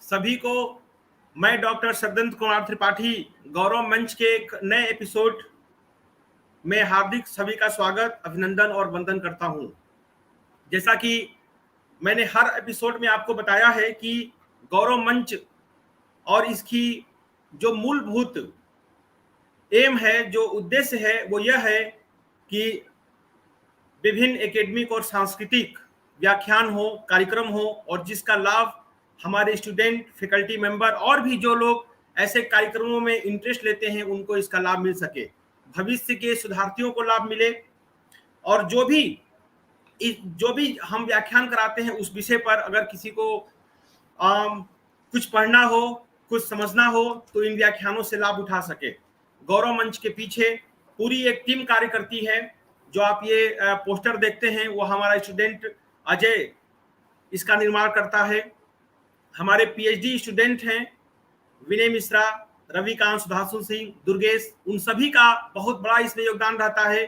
सभी को मैं डॉक्टर सदंत कुमार त्रिपाठी गौरव मंच के एक नए एपिसोड में हार्दिक सभी का स्वागत, अभिनंदन और वंदन करता हूं। जैसा कि मैंने हर एपिसोड में आपको बताया है कि गौरव मंच और इसकी जो मूलभूत एम है, जो उद्देश्य है, वो यह है कि विभिन्न एकेडमिक और सांस्कृतिक व्याख्यान हो, कार्यक्रम हो और जिसका लाभ हमारे स्टूडेंट, फैकल्टी मेंबर और भी जो लोग ऐसे कार्यक्रमों में इंटरेस्ट लेते हैं उनको इसका लाभ मिल सके, भविष्य के शोधार्थियों को लाभ मिले। और जो भी हम व्याख्यान कराते हैं उस विषय पर अगर किसी को कुछ पढ़ना हो, कुछ समझना हो तो इन व्याख्यानों से लाभ उठा सके। गौरव मंच के पीछे पूरी एक टीम कार्य करती है। जो आप ये पोस्टर देखते हैं वो हमारा स्टूडेंट अजय इसका निर्माण करता है। हमारे पीएचडी स्टूडेंट हैं विनय मिश्रा, रविकांत, सुधांशु सिंह, दुर्गेश, उन सभी का बहुत बड़ा इसमें योगदान रहता है।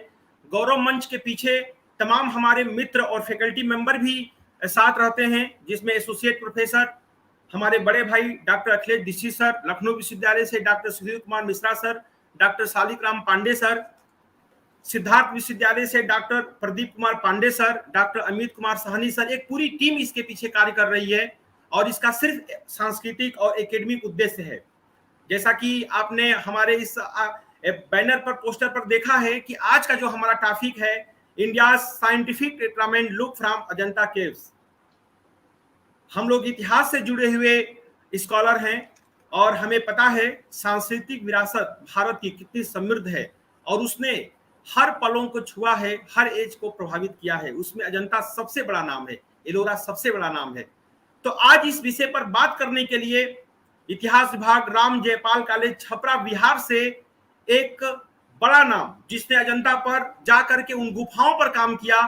गौरव मंच के पीछे तमाम हमारे मित्र और फैकल्टी मेंबर भी साथ रहते हैं, जिसमें एसोसिएट प्रोफेसर हमारे बड़े भाई डॉक्टर अखिलेश दीक्षित सर, लखनऊ विश्वविद्यालय से doctor Sudhir Kumar Mishra sir, doctor Shaligram Pandey sir, Siddharth विश्वविद्यालय से doctor Pradeep Kumar Pandey sir, doctor Amit Kumar Sahni sir, एक पूरी टीम इसके पीछे कार्य कर रही है और इसका सिर्फ सांस्कृतिक और एकेडमिक उद्देश्य है। जैसा कि आपने हमारे इस बैनर पर, पोस्टर पर देखा है कि आज का जो हमारा टॉपिक है, India scientific development look from Ajanta caves. हम लोग इतिहास से जुड़े हुए स्कॉलर हैं और हमें पता है सांस्कृतिक विरासत भारत की कितनी समृद्ध है और उसने हर पलों को छुआ है, हर एज को प्रभावित किया है। उसमें अजंता सबसे बड़ा नाम है, एलोरा सबसे बड़ा नाम है। तो आज इस विषय पर बात करने के लिए इतिहास विभाग, राम जयपाल कॉलेज छपरा बिहार से एक बड़ा नाम, जिसने अजंता पर जाकर के उन गुफाओं पर काम किया,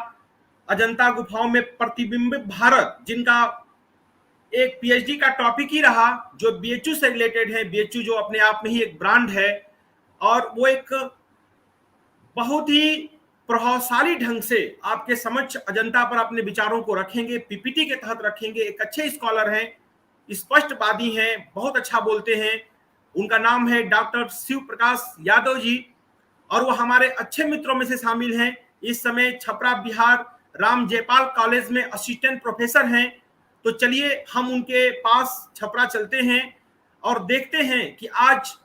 अजंता गुफाओं में प्रतिबिंबित भारत, जिनका एक पीएचडी का टॉपिक ही रहा, जो बीएचयू से रिलेटेड है। बीएचयू जो अपने आप में ही एक ब्रांड है और वो एक बहुत ही प्रभावशाली ढंग से आपके समक्ष अजंता पर अपने विचारों को रखेंगे, पीपीटी के तहत रखेंगे। एक अच्छे स्कॉलर हैं, स्पष्टवादी हैं, बहुत अच्छा बोलते हैं। उनका नाम है डॉक्टर शिव प्रकाश यादव जी और वो हमारे अच्छे मित्रों में से शामिल हैं। इस समय छपरा बिहार राम जयपाल कॉलेज में असिस्टेंट प्रोफेसर हैं। तो चलिए हम उनके पास छपरा चलते हैं और देखते हैं कि आज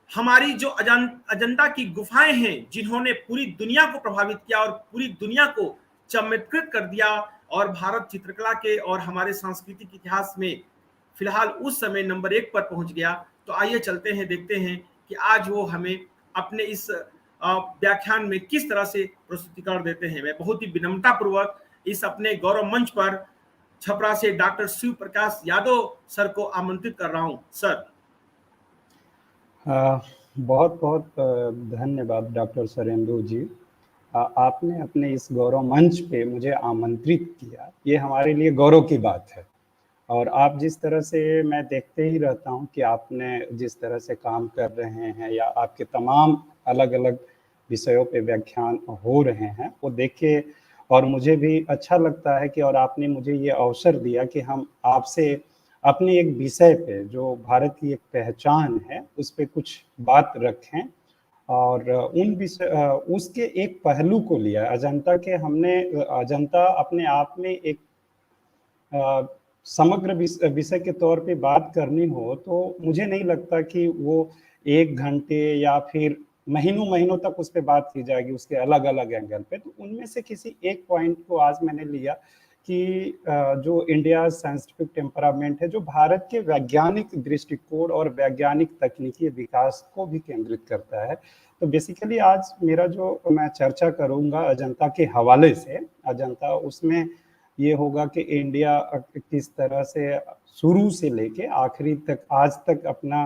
हमारी जो अजंता की गुफाएं हैं, जिन्होंने पूरी दुनिया को प्रभावित किया और पूरी दुनिया को चमत्कृत कर दिया और भारत चित्रकला के और हमारे सांस्कृतिक इतिहास में फिलहाल उस समय नंबर 1 पर पहुंच गया। तो आइए चलते हैं, देखते हैं कि आज वो हमें अपने इस व्याख्यान में किस तरह से प्रस्तुतिकरण देते हैं। मैं बहुत ही विनम्रता पूर्वक इस अपने गौरव मंच पर छपरा से डॉक्टर शिव प्रकाश यादव सर को आमंत्रित कर रहा हूं। सर बहुत बहुत धन्यवाद डॉक्टर सरेंदु जी। आपने अपने इस गौरव मंच पे मुझे आमंत्रित किया, ये हमारे लिए गौरव की बात है। और आप जिस तरह से, मैं देखते ही रहता हूँ कि आपने जिस तरह से काम कर रहे हैं या आपके तमाम अलग अलग विषयों पे व्याख्यान हो रहे हैं, वो देख के और मुझे भी अच्छा लगता है कि और आपने मुझे ये अवसर दिया कि हम आपसे अपने एक विषय पे, जो भारत की एक पहचान है, उस पे कुछ बात रखें। और उन विषय उसके एक पहलू को लिया अजंता के, हमने अजंता अपने आप में एक समग्र विषय के तौर पे बात करनी हो तो मुझे नहीं लगता कि वो 1 घंटे या फिर महीनों महीनों तक उस पर बात की जाएगी, उसके अलग अलग एंगल पे। तो उनमें से किसी एक पॉइंट को आज मैंने लिया कि जो इंडिया साइंटिफिक टेम्परामेंट है, जो भारत के वैज्ञानिक दृष्टिकोण और वैज्ञानिक तकनीकी विकास को भी केंद्रित करता है। तो बेसिकली आज मेरा जो मैं चर्चा करूंगा अजंता के हवाले से, अजंता उसमें ये होगा कि इंडिया किस तरह से शुरू से लेके आखिरी तक, आज तक अपना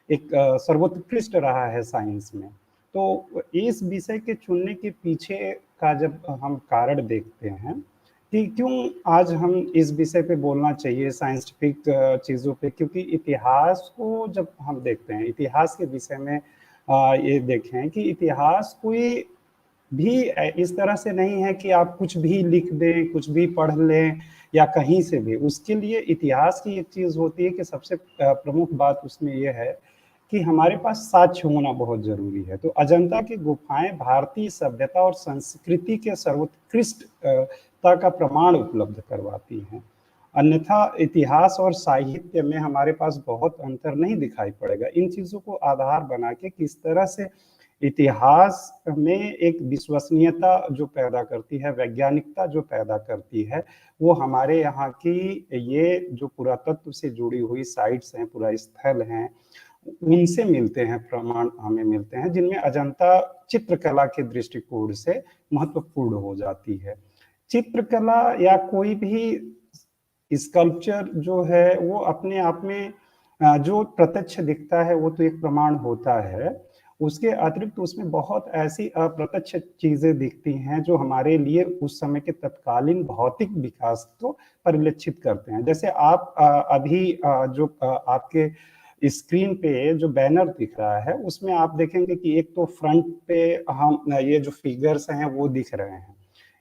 एक सर्वोत्कृष्ट रहा है साइंस में। तो इस विषय के चुनने के पीछे का जब हम कारण देखते हैं कि क्यों आज हम इस विषय पे बोलना चाहिए, साइंटिफिक चीज़ों पे, क्योंकि इतिहास को जब हम देखते हैं, इतिहास के विषय में ये देखें कि इतिहास कोई भी इस तरह से नहीं है कि आप कुछ भी लिख दें, कुछ भी पढ़ लें या कहीं से भी, उसके लिए इतिहास की एक चीज होती है कि सबसे प्रमुख बात उसमें यह है कि हमारे पास साक्ष्य होना बहुत जरूरी है। तो अजंता की गुफाएं भारतीय सभ्यता और संस्कृति के सर्वोत्कृष्टता का प्रमाण उपलब्ध करवाती हैं। अन्यथा इतिहास और साहित्य में हमारे पास बहुत अंतर नहीं दिखाई पड़ेगा। इन चीजों को आधार बना के किस तरह से इतिहास में एक विश्वसनीयता जो पैदा करती है, वैज्ञानिकता जो पैदा करती है, वो हमारे यहाँ की ये जो पुरातत्व से जुड़ी हुई साइट्स हैं, पुरा स्थल हैं, उनसे मिलते हैं, प्रमाण हमें मिलते हैं, जिनमें अजंता चित्रकला के दृष्टिकोण से महत्वपूर्ण हो जाती है। चित्रकला या कोई भी स्कल्पचर जो है वो अपने आप में जो प्रत्यक्ष दिखता है वो तो एक प्रमाण होता है, उसके अतिरिक्त उसमें बहुत ऐसी अप्रत्यक्ष चीजें दिखती हैं जो हमारे लिए उस समय के तत्कालीन भौतिक विकास को परिलक्षित करते हैं। जैसे आप अभी जो आपके स्क्रीन पे जो बैनर दिख रहा है उसमें आप देखेंगे कि एक तो फ्रंट पे हम ये जो फिगर्स हैं वो दिख रहे हैं।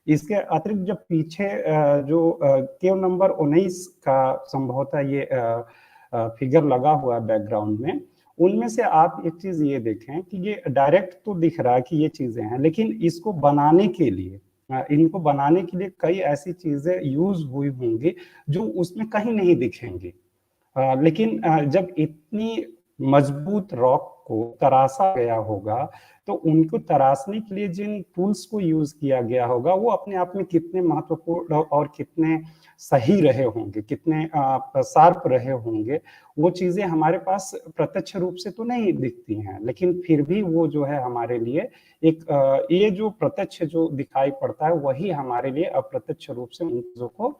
इसके अतिरिक्त जब पीछे जो केव नंबर 19 का संभवतः ये फिगर लगा हुआ है बैकग्राउंड में, उनमें से आप एक चीज ये देखें कि ये डायरेक्ट तो दिख रहा है कि ये चीजें हैं, लेकिन इसको बनाने के लिए इनको बनाने के लिए कई ऐसी चीजें यूज हुई होंगी जो उसमें कहीं नहीं दिखेंगी। लेकिन जब इतनी मजबूत रॉक को तराशा गया होगा तो उनको तराशने के लिए जिन टूल्स को यूज किया गया होगा वो अपने आप में कितने महत्वपूर्ण और कितने सही रहे होंगे, कितने शार्प रहे होंगे, वो चीजें हमारे पास प्रत्यक्ष रूप से तो नहीं दिखती हैं, लेकिन फिर भी वो जो है हमारे लिए एक ये जो प्रत्यक्ष जो दिखाई पड़ता है वही हमारे लिए अप्रत्यक्ष रूप से उन चीजों को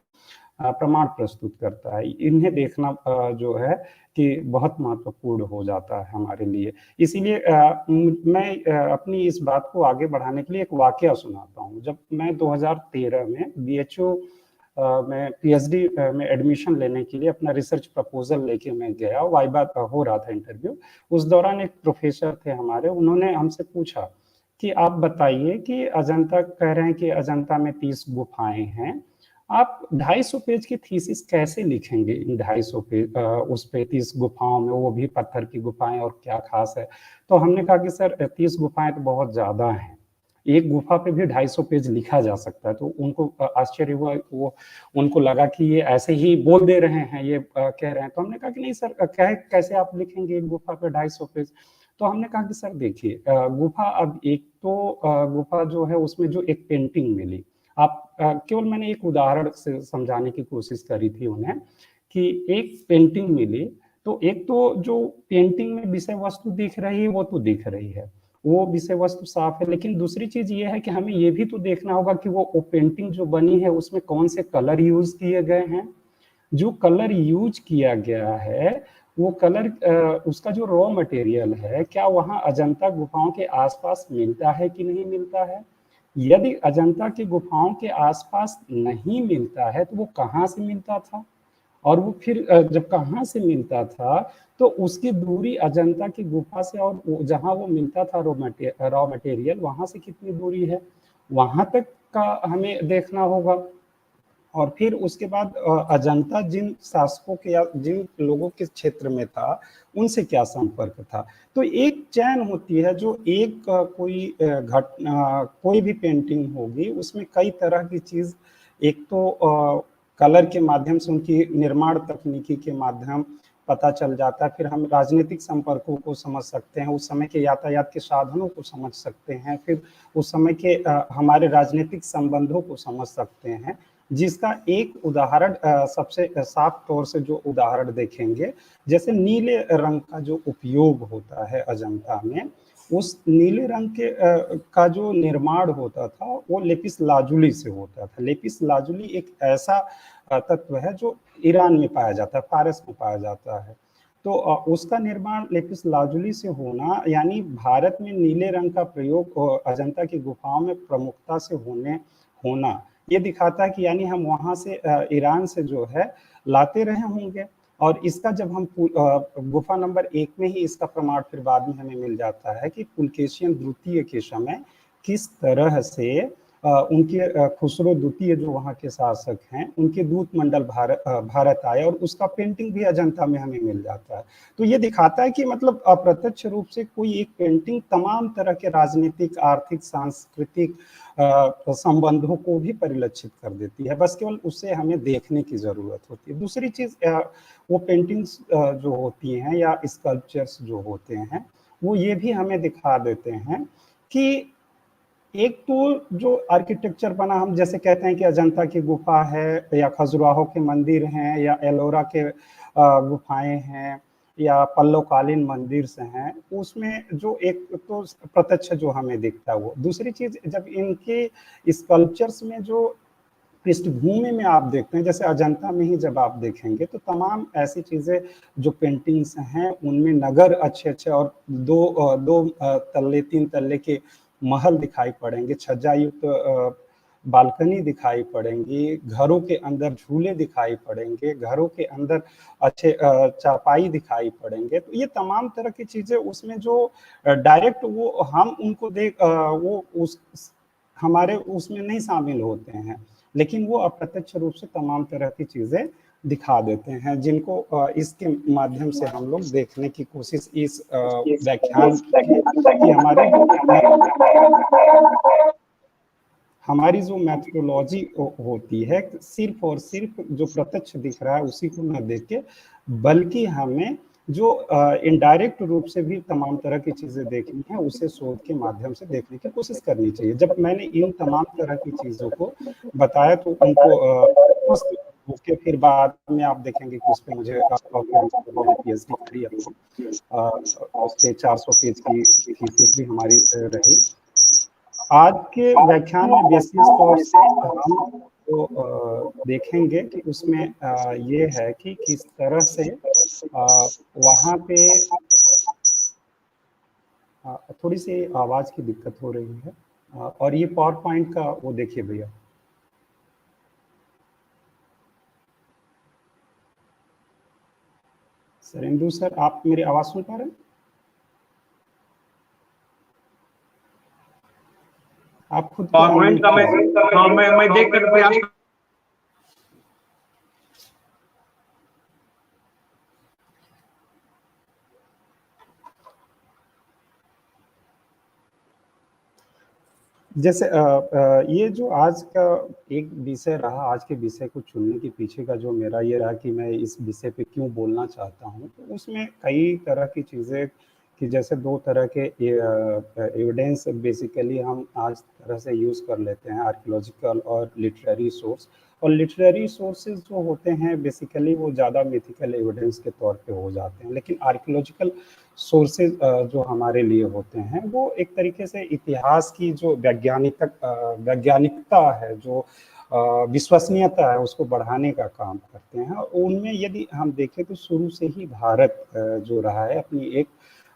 प्रमाण प्रस्तुत करता है। इन्हें देखना जो है कि बहुत महत्वपूर्ण हो जाता है हमारे लिए। इसीलिए मैं अपनी इस बात को आगे बढ़ाने के लिए एक वाकया सुनाता हूँ। जब मैं 2013 में बीएचयू में पीएचडी में एडमिशन लेने के लिए अपना रिसर्च प्रपोजल लेके मैं गया, वाइवा हो रहा था इंटरव्यू। उस दौरान एक प्रोफेसर थे हमारे, उन्होंने हमसे पूछा कि आप बताइए कि अजंता, कह रहे हैं कि अजंता में 30 गुफाएं हैं, आप 250 पेज की थीसिस कैसे लिखेंगे इन 250 पेज उस पे 30 गुफाओं में, वो भी पत्थर की गुफाएं, और क्या खास है? तो हमने कहा कि सर 30 गुफाएं तो बहुत ज्यादा हैं, एक गुफा पे भी 250 पेज लिखा जा सकता है। तो उनको आश्चर्य हुआ, वो उनको लगा कि ये ऐसे ही बोल दे रहे हैं, ये कह रहे हैं। तो हमने कहा कि नहीं सर, कैसे आप लिखेंगे एक गुफा पे 250 पेज? तो हमने कहा कि सर देखिए, गुफा, अब एक तो गुफा जो है उसमें जो एक पेंटिंग मिली, आप केवल मैंने एक उदाहरण से समझाने की कोशिश करी थी उन्हें कि एक पेंटिंग मिली, तो एक तो जो पेंटिंग में विषय वस्तु दिख रही है वो तो दिख रही है, वो विषय वस्तु साफ है, लेकिन दूसरी चीज ये है कि हमें ये भी तो देखना होगा कि वो पेंटिंग जो बनी है उसमें कौन से कलर यूज किए गए हैं। जो कलर यूज किया गया है वो कलर, उसका जो रॉ मटेरियल है, क्या वहाँ अजंता गुफाओं के आसपास मिलता है कि नहीं मिलता है? यदि अजंता की गुफाओं के आसपास नहीं मिलता है तो वो कहाँ से मिलता था, और वो फिर जब कहाँ से मिलता था तो उसकी दूरी अजंता की गुफा से और जहाँ वो मिलता था रॉ मटेरियल, वहाँ से कितनी दूरी है, वहाँ तक का हमें देखना होगा। और फिर उसके बाद अजंता जिन शासकों के या जिन लोगों के क्षेत्र में था उनसे क्या संपर्क था। तो एक चैन होती है जो एक कोई घटना, कोई भी पेंटिंग होगी उसमें कई तरह की चीज, एक तो कलर के माध्यम से उनकी निर्माण तकनीकी के माध्यम पता चल जाता है, फिर हम राजनीतिक संपर्कों को समझ सकते हैं, उस समय के यातायात के साधनों को समझ सकते हैं, फिर उस समय के हमारे राजनीतिक संबंधों को समझ सकते हैं। जिसका एक उदाहरण सबसे साफ तौर से जो उदाहरण देखेंगे, जैसे नीले रंग का जो उपयोग होता है अजंता में, उस नीले रंग के का जो निर्माण होता था वो लेपिस लाजुली से होता था। लेपिस लाजुली एक ऐसा तत्व है जो ईरान में पाया जाता है, फारस में पाया जाता है। तो उसका निर्माण लेपिस लाजुली से होना, यानी भारत में नीले रंग का प्रयोग अजंता की गुफाओं में प्रमुखता से होना, ये दिखाता है कि यानी हम वहां से ईरान से जो है लाते रहे होंगे। और इसका जब हम गुफा नंबर 1 में ही इसका प्रमाण फिर बाद में हमें मिल जाता है कि पुलकेशियन द्वितीय के समय किस तरह से उनके खुसरो द्वितीय जो वहाँ के शासक हैं, उनके दूत मंडल भारत आए और उसका पेंटिंग भी अजंता में हमें मिल जाता है। तो ये दिखाता है कि मतलब अप्रत्यक्ष रूप से कोई एक पेंटिंग तमाम तरह के राजनीतिक, आर्थिक, सांस्कृतिक संबंधों को भी परिलक्षित कर देती है। बस केवल उसे हमें देखने की जरूरत होती है। दूसरी चीज, वो पेंटिंग्स जो होती हैं या स्कल्पचर्स जो होते हैं, वो ये भी हमें दिखा देते हैं कि एक तो जो आर्किटेक्चर बना, हम जैसे कहते हैं कि अजंता की गुफा है या खजुराहो के मंदिर हैं या एलोरा के गुफाएं हैं या पल्लवकालीन मंदिर से हैं, उसमें जो एक तो प्रत्यक्ष जो हमें दिखता है वो। दूसरी चीज, जब इनके स्कल्पचर्स में जो पृष्ठभूमि में आप देखते हैं, जैसे अजंता में ही जब आप देखेंगे तो तमाम ऐसी चीजें जो पेंटिंग्स हैं उनमें नगर अच्छे अच्छे और दो तल्ले, 3 तल्ले के महल दिखाई पड़ेंगे, छज्जा युक्त बालकनी दिखाई पड़ेंगी, घरों के अंदर झूले दिखाई पड़ेंगे, घरों के अंदर अच्छे चारपाई दिखाई पड़ेंगे। तो ये तमाम तरह की चीजें उसमें जो डायरेक्ट वो हम उनको वो उस हमारे उसमें नहीं शामिल होते हैं, लेकिन वो अप्रत्यक्ष रूप से तमाम तरह की चीजें दिखा देते हैं, जिनको इसके माध्यम से हम लोग देखने की कोशिश इस व्याख्यान की हमारी जो मैथोडोलॉजी होती है, सिर्फ और सिर्फ जो प्रत्यक्ष दिख रहा है उसी को न देख के, बल्कि हमें जो इनडायरेक्ट रूप से भी तमाम तरह की चीजें देखनी है, उसे शोध के माध्यम से देखने की कोशिश करनी चाहिए। जब मैंने इन तमाम तरह की चीजों को बताया तो उनको उसके फिर बाद में आप देखेंगे कि उस पर मुझे मैंने पीएचडी करी अपनी, उस पे 400 पेज की थीसिस भी हमारी रही। आज के व्याख्यान में विशेष तौर से हम तो देखेंगे कि उसमें ये है कि किस तरह से वहाँ पे थोड़ी सी आवाज की दिक्कत हो रही है, और ये पावर पॉइंट का वो देखिए भैया। सरेंदु सर, आप मेरी आवाज सुन पा रहे हैं? आप खुद पॉइंट का मैं देख कर प्रयास। जैसे ये जो आज का एक विषय रहा, आज के विषय को चुनने के पीछे का जो मेरा ये रहा कि मैं इस विषय पे क्यों बोलना चाहता हूँ, तो उसमें कई तरह की चीज़ें कि जैसे 2 तरह के एविडेंस बेसिकली हम आज तरह से यूज़ कर लेते हैं, आर्कियोलॉजिकल और लिटरेरी सोर्स। और लिटरेरी सोर्सेज जो होते हैं बेसिकली वो ज़्यादा मिथिकल एविडेंस के तौर पे हो जाते हैं, लेकिन आर्कियोलॉजिकल सोर्सेज जो हमारे लिए होते हैं वो एक तरीके से इतिहास की जो वैज्ञानिकता है, जो विश्वसनीयता है, उसको बढ़ाने का काम करते हैं। उनमें यदि हम देखें तो शुरू से ही भारत जो रहा है अपनी एक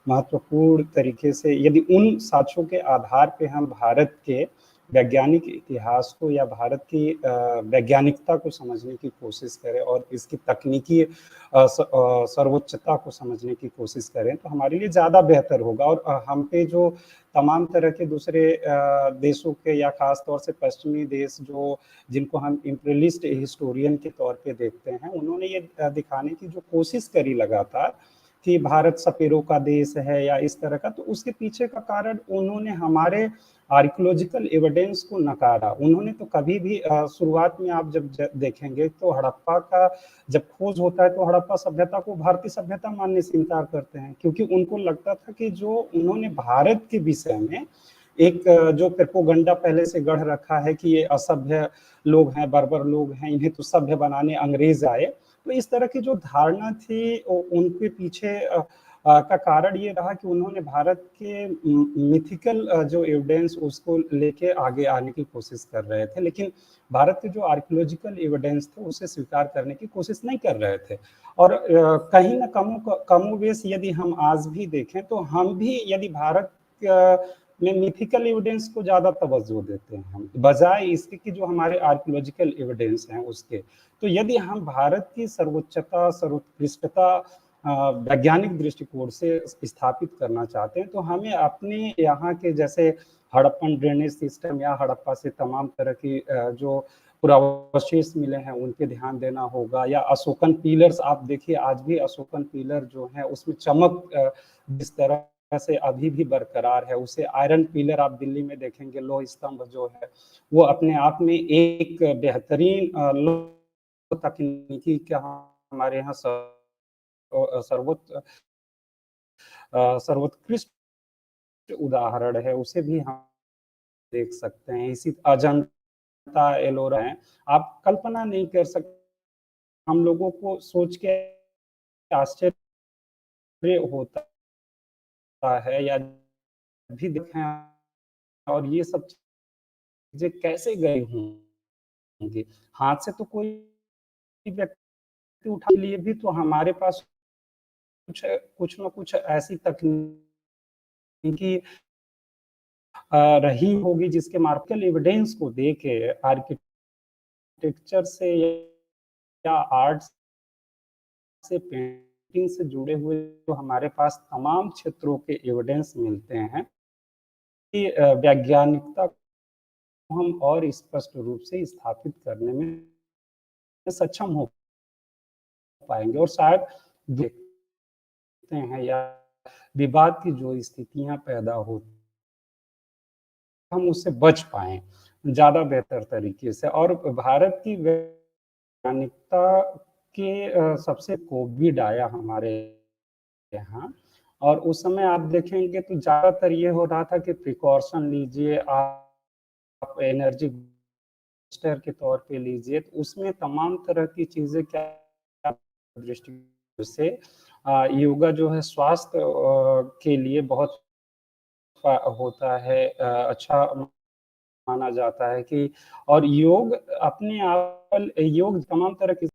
महत्वपूर्ण तरीके से, यदि उन साक्ष्यों के आधार पे हम भारत के वैज्ञानिक इतिहास को या भारत की वैज्ञानिकता को समझने की कोशिश करें और इसकी तकनीकी सर्वोच्चता को समझने की कोशिश करें तो हमारे लिए ज़्यादा बेहतर होगा। और हम पे जो तमाम तरह के दूसरे देशों के या खास तौर से पश्चिमी देश जो जिनको हम इम्पीरियलिस्ट हिस्टोरियन के तौर पे देखते हैं, उन्होंने ये दिखाने की जो कोशिश करी लगातार कि भारत सपेरों का देश है या इस तरह का, तो उसके पीछे का कारण उन्होंने हमारे आर्कियोलॉजिकल एविडेंस को नकारा। उन्होंने तो कभी भी शुरुआत में आप जब देखेंगे तो हड़प्पा का जब खोज होता है तो हड़प्पा सभ्यता को भारतीय सभ्यता मानने से इनकार करते हैं, क्योंकि उनको लगता था कि जो उन्होंने भारत के विषय में एक जो प्रोपेगेंडा पहले से गढ़ रखा है कि ये असभ्य लोग हैं, बर्बर लोग हैं, इन्हें तो सभ्य बनाने अंग्रेज आए, तो इस तरह की जो धारणा थी उनके पीछे का कारण ये रहा कि उन्होंने भारत के मिथिकल जो एविडेंस उसको लेके आगे आने की कोशिश कर रहे थे, लेकिन भारत के जो आर्कियोलॉजिकल एविडेंस थे उसे स्वीकार करने की कोशिश नहीं कर रहे थे। और कहीं ना कमोवेश यदि हम आज भी देखें तो हम भी यदि भारत में मिथिकल एविडेंस को ज्यादा तवज्जो देते हैं हम, बजाय इसके कि जो हमारे आर्कियोलॉजिकल एविडेंस हैं उसके। तो यदि हम भारत की सर्वोच्चता, सर्वोत्कृष्टता वैज्ञानिक दृष्टिकोण से स्थापित करना चाहते हैं, तो हमें अपने यहाँ के जैसे हड़प्पन ड्रेनेज सिस्टम या हड़प्पा से तमाम तरह की जो पुरावशेष मिले हैं उन पे ध्यान देना होगा। या अशोकन पिलर्स आप देखिए, आज भी अशोकन पिलर जो है उसमें चमक जिस तरह से अभी भी बरकरार है, उसे आयरन पिलर आप दिल्ली में देखेंगे, लौह स्तंभ जो है वो अपने आप में एक बेहतरीन तकनीकी का हमारे यहाँ सर्वोत्कृष्ट उदाहरण है, उसे भी हम देख सकते हैं। इसी अजंता एलोरा है, आप कल्पना नहीं कर सकते, हम लोगों को सोच के आश्चर्य होता है या भी देखें, और ये सब चीजें कैसे गई होंगी, हाथ से तो कोई व्यक्ति उठा लिए भी तो हमारे पास कुछ न कुछ ऐसी तकनीकी रही होगी जिसके मार्केट एविडेंस को देके आर्किटेक्चर से या आर्ट से पेंटिंग से जुड़े हुए जो हमारे पास तमाम क्षेत्रों के एविडेंस मिलते हैं कि वैज्ञानिकता को हम और स्पष्ट रूप से स्थापित करने में सक्षम हो पाएंगे। और शायद देखते हैं या विवाद की जो स्थितियां पैदा होती, हम उससे बच पाए ज्यादा बेहतर तरीके से। और भारत की वैज्ञानिकता के सबसे कोविड आया हमारे यहाँ, और उस समय आप देखेंगे तो ज्यादातर ये हो रहा था कि प्रिकॉशन लीजिए, आप एनर्जी बूस्टर के तौर पे लीजिए, तो उसमें तमाम तरह की चीजें क्या दृष्टि से योगा जो है स्वास्थ्य के लिए बहुत होता है, अच्छा माना जाता है कि, और योग अपने आप, योग तमाम तरह की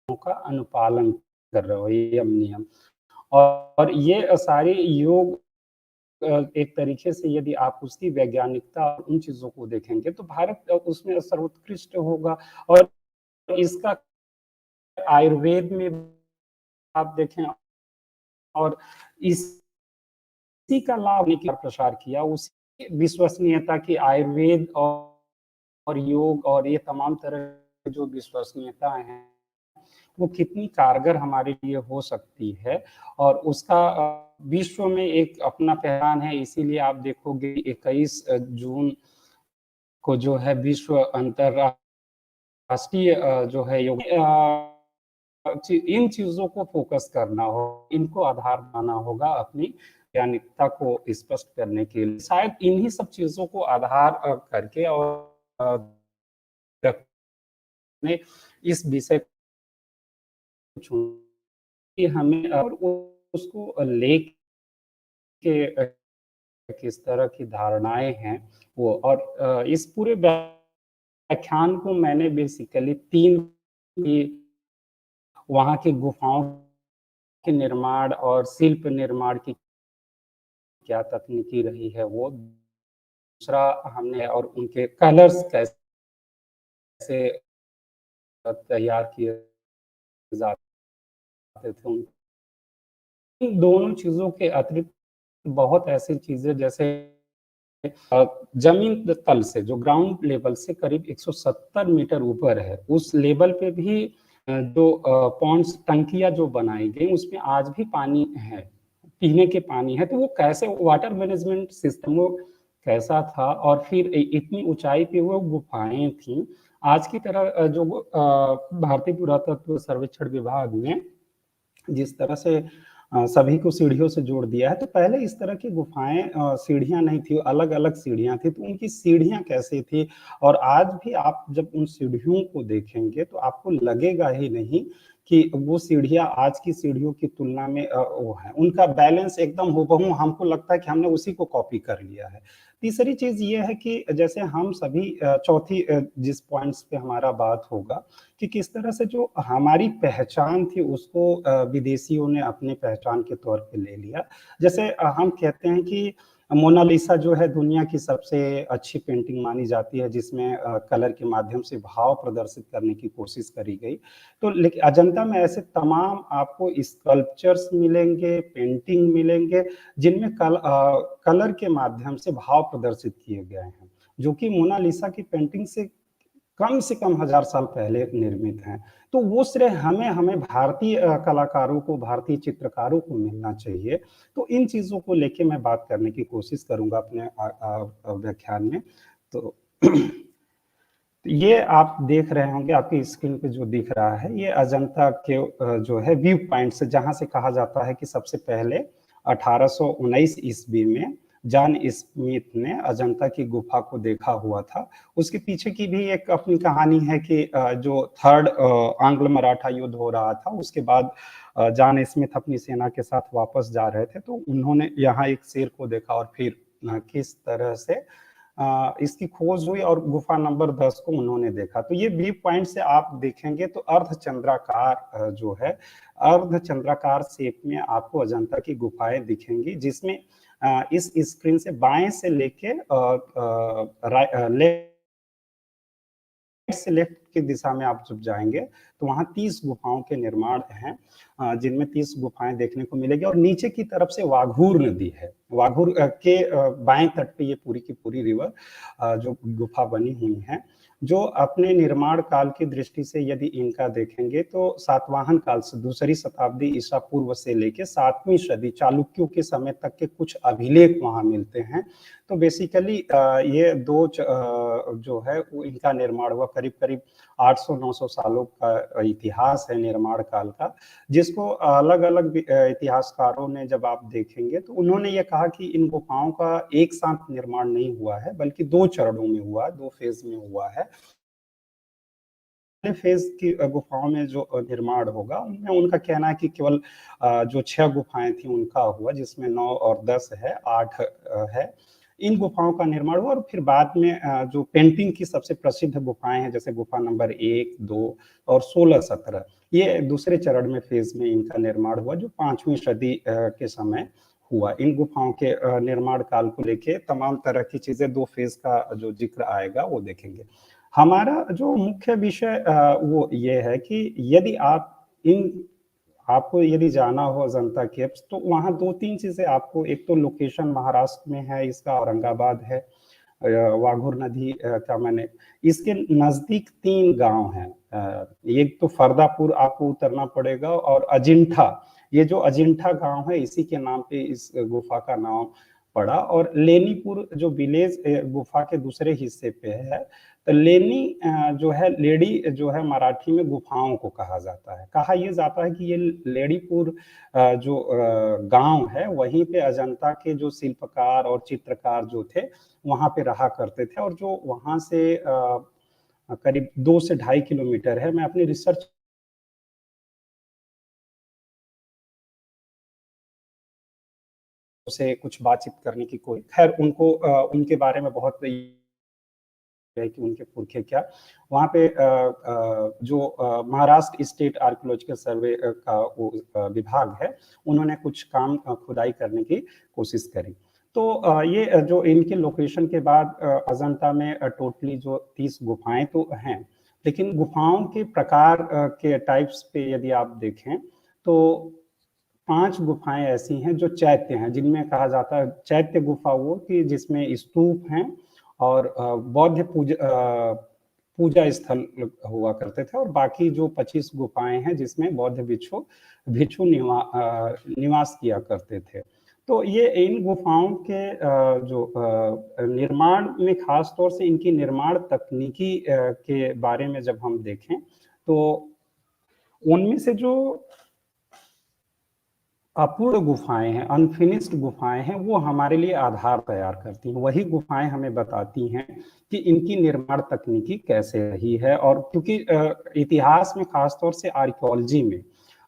का अनुपालन कर रहे हो, यम नियम, और ये सारे योग एक तरीके से यदि आप उसकी वैज्ञानिकता और उन चीजों को देखेंगे तो भारत उसमें सर्वोत्कृष्ट होगा। और इसका आयुर्वेद में आप देखें, और इसी का लाभ ने प्रसार किया, उसी विश्वसनीयता की आयुर्वेद और योग और ये तमाम तरह की जो विश्वसनीयता है वो कितनी कारगर हमारे लिए हो सकती है, और उसका विश्व में एक अपना पहचान है। इसीलिए आप देखोगे 21 जून को जो है विश्व अंतरराष्ट्रीय जो है योग, इन चीजों को फोकस करना हो, इनको आधार बनाना होगा अपनी वैज्ञानिकता को स्पष्ट करने के लिए। शायद इन्हीं सब चीजों को आधार करके और इस विषय कि हमें और उसको लेके किस तरह की धारणाएं हैं वो, और इस पूरे व्याख्यान को मैंने बेसिकली 3 वहाँ की गुफाओं के निर्माण और शिल्प निर्माण की क्या तकनीकी रही है वो, दूसरा हमने और उनके कलर्स कैसे तैयार किए जाते थे, इन दोनों चीजों के अतिरिक्त बहुत ऐसी चीजें जैसे जमीन तल से जो ग्राउंड लेवल से करीब 170 मीटर ऊपर है, उस लेवल पे भी जो पॉन्ड्स टंकियां जो बनाई गई उसमें आज भी पानी है, पीने के पानी है। तो वो कैसे वाटर मैनेजमेंट सिस्टम वो कैसा था, और फिर इतनी ऊंचाई पे वो गुफाएं थी। आज की तरह जो भारतीय पुरातत्व सर्वेक्षण विभाग ने जिस तरह से सभी को सीढ़ियों से जोड़ दिया है, तो पहले इस तरह की गुफाएं सीढ़ियां नहीं थी, अलग अलग सीढ़ियां थी, तो उनकी सीढ़ियां कैसी थी। और आज भी आप जब उन सीढ़ियों को देखेंगे तो आपको लगेगा ही नहीं कि वो सीढ़ियां आज की सीढ़ियों की तुलना में वो है, उनका बैलेंस एकदम हूबहू, हमको लगता है कि हमने उसी को कॉपी कर लिया है। तीसरी चीज ये है कि जैसे हम सभी चौथी जिस पॉइंट्स पे हमारा बात होगा कि किस तरह से जो हमारी पहचान थी उसको विदेशियों ने अपने पहचान के तौर पे ले लिया। जैसे हम कहते हैं कि मोनालिसा जो है दुनिया की सबसे अच्छी पेंटिंग मानी जाती है, जिसमें कलर के माध्यम से भाव प्रदर्शित करने की कोशिश करी गई। तो लेकिन अजंता में ऐसे तमाम आपको स्कल्पचर्स मिलेंगे, पेंटिंग मिलेंगे, जिनमें कलर के माध्यम से भाव प्रदर्शित किए गए हैं, जो कि मोनालिसा की पेंटिंग से कम 1000 साल पहले निर्मित हैं। तो वो श्रेय हमें भारतीय कलाकारों को, भारतीय चित्रकारों को मिलना चाहिए। तो इन चीज़ों को लेके मैं बात करने की कोशिश करूँगा अपने व्याख्यान में। तो ये आप देख रहे होंगे, आपकी स्क्रीन पे जो दिख रहा है, ये अजंता के जो है व्यू पॉइंट्स, जहाँ से कहा जाता है कि सबसे पहले 1819 ईस्वी में जॉन स्मिथ ने अजंता की गुफा को देखा हुआ था। उसके पीछे की भी एक अपनी कहानी है कि जो थर्ड आंग्ल मराठा युद्ध हो रहा था, उसके बाद जॉन स्मिथ अपनी सेना के साथ वापस जा रहे थे, तो उन्होंने यहाँ एक शेर को देखा और फिर किस तरह से इसकी खोज हुई और गुफा नंबर 10 को उन्होंने देखा। तो ये व्यू पॉइंट से आप देखेंगे तो अर्धचंद्राकार जो है, अर्धचंद्राकार शेप में आपको अजंता की गुफाएं दिखेंगी, जिसमें इस स्क्रीन से बाएं से लेके लेफ्ट से लेफ्ट की दिशा में आप जब जाएंगे तो वहां 30 गुफाओं के निर्माण हैं, जिनमें 30 गुफाएं देखने को मिलेगी। और नीचे की तरफ से वाघूर नदी है, वाघूर के बाएं तट पे ये पूरी की पूरी रिवर जो गुफा बनी हुई है, जो अपने निर्माण काल की दृष्टि से यदि इनका देखेंगे तो सातवाहन काल से, दूसरी शताब्दी ईसा पूर्व से लेके 7वीं सदी चालुक्यों के समय तक के कुछ अभिलेख वहां मिलते हैं। तो बेसिकली ये दो जो है वो इनका निर्माण हुआ, करीब करीब 800-900 सालों का इतिहास है निर्माण काल का, जिसको अलग अलग इतिहासकारों ने जब आप देखेंगे तो उन्होंने ये कहा कि इन गुफाओं का एक साथ निर्माण नहीं हुआ है, बल्कि 2 चरणों में हुआ, 2 फेज में हुआ है। फेज की गुफाओं में जो निर्माण होगा, उनमें उनका कहना है कि केवल जो 6 गुफाएं थी उनका हुआ, जिसमें 9 और 10 है, 8 है। इन गुफाओं का निर्माण हुआ और फिर बाद में जो पेंटिंग की सबसे प्रसिद्ध गुफाएं हैं, जैसे गुफा नंबर 1, 2 और 16, 17, ये दूसरे चरण में फेज में इनका निर्माण हुआ, जो 5वीं सदी के समय हुआ। इन गुफाओं के निर्माण काल को लेके तमाम तरह की चीजें, 2 फेज का जो जिक्र आएगा वो देखेंगे। हमारा जो मुख्य विषय वो ये है कि यदि आपको यदि जाना हो अजंता केव्स, तो वहाँ 2-3 चीजें आपको, एक तो लोकेशन महाराष्ट्र में है इसका, औरंगाबाद है, वाघूर नदी का मैंने, इसके नजदीक 3 गांव हैं। एक तो फरदापुर आपको उतरना पड़ेगा, और अजिंठा, ये जो अजिंठा गांव है इसी के नाम पे इस गुफा का नाम पड़ा। और लेनीपुर जो विलेज गुफा के दूसरे हिस्से पे है, तो लेनी जो है, लेडी जो है मराठी में गुफाओं को कहा जाता है। कहा यह जाता है कि ये लेडीपुर जो गांव है, वहीं पे अजंता के जो शिल्पकार और चित्रकार जो थे वहां पे रहा करते थे, और जो वहां से करीब 2 से 2.5 किलोमीटर है। मैं अपनी रिसर्च से कुछ बातचीत करने की कोई, खैर उनको उनके बारे में बहुत है कि उनके पुरखे क्या, वहाँ पे जो महाराष्ट्र स्टेट आर्कियोलॉजिकल सर्वे का वो विभाग है, उन्होंने कुछ काम खुदाई करने की कोशिश करी। तो ये जो इनके लोकेशन के बाद अजंता में टोटली जो 30 गुफाएं तो हैं, लेकिन गुफाओं के प्रकार के टाइप्स पे यदि आप देखें तो 5 गुफाएं ऐसी हैं जो चैत्य हैं, जिनमें कहा जाता है चैत्य गुफा वो कि जिसमें स्तूप हैं और बौद्ध पूजा स्थल हुआ करते थे, और बाकी जो 25 गुफाएं हैं जिसमें बौद्ध भिक्षु निवास किया करते थे। तो ये इन गुफाओं के जो निर्माण में, खास तौर से इनकी निर्माण तकनीकी के बारे में जब हम देखें तो उनमें से जो अपूर्ण गुफाएं हैं, अनफिनिश्ड गुफाएं हैं, वो हमारे लिए आधार तैयार करती हैं। वही गुफाएं हमें बताती हैं कि इनकी निर्माण तकनीकी कैसे रही है। और क्योंकि इतिहास में, खासतौर से आर्कियोलॉजी में,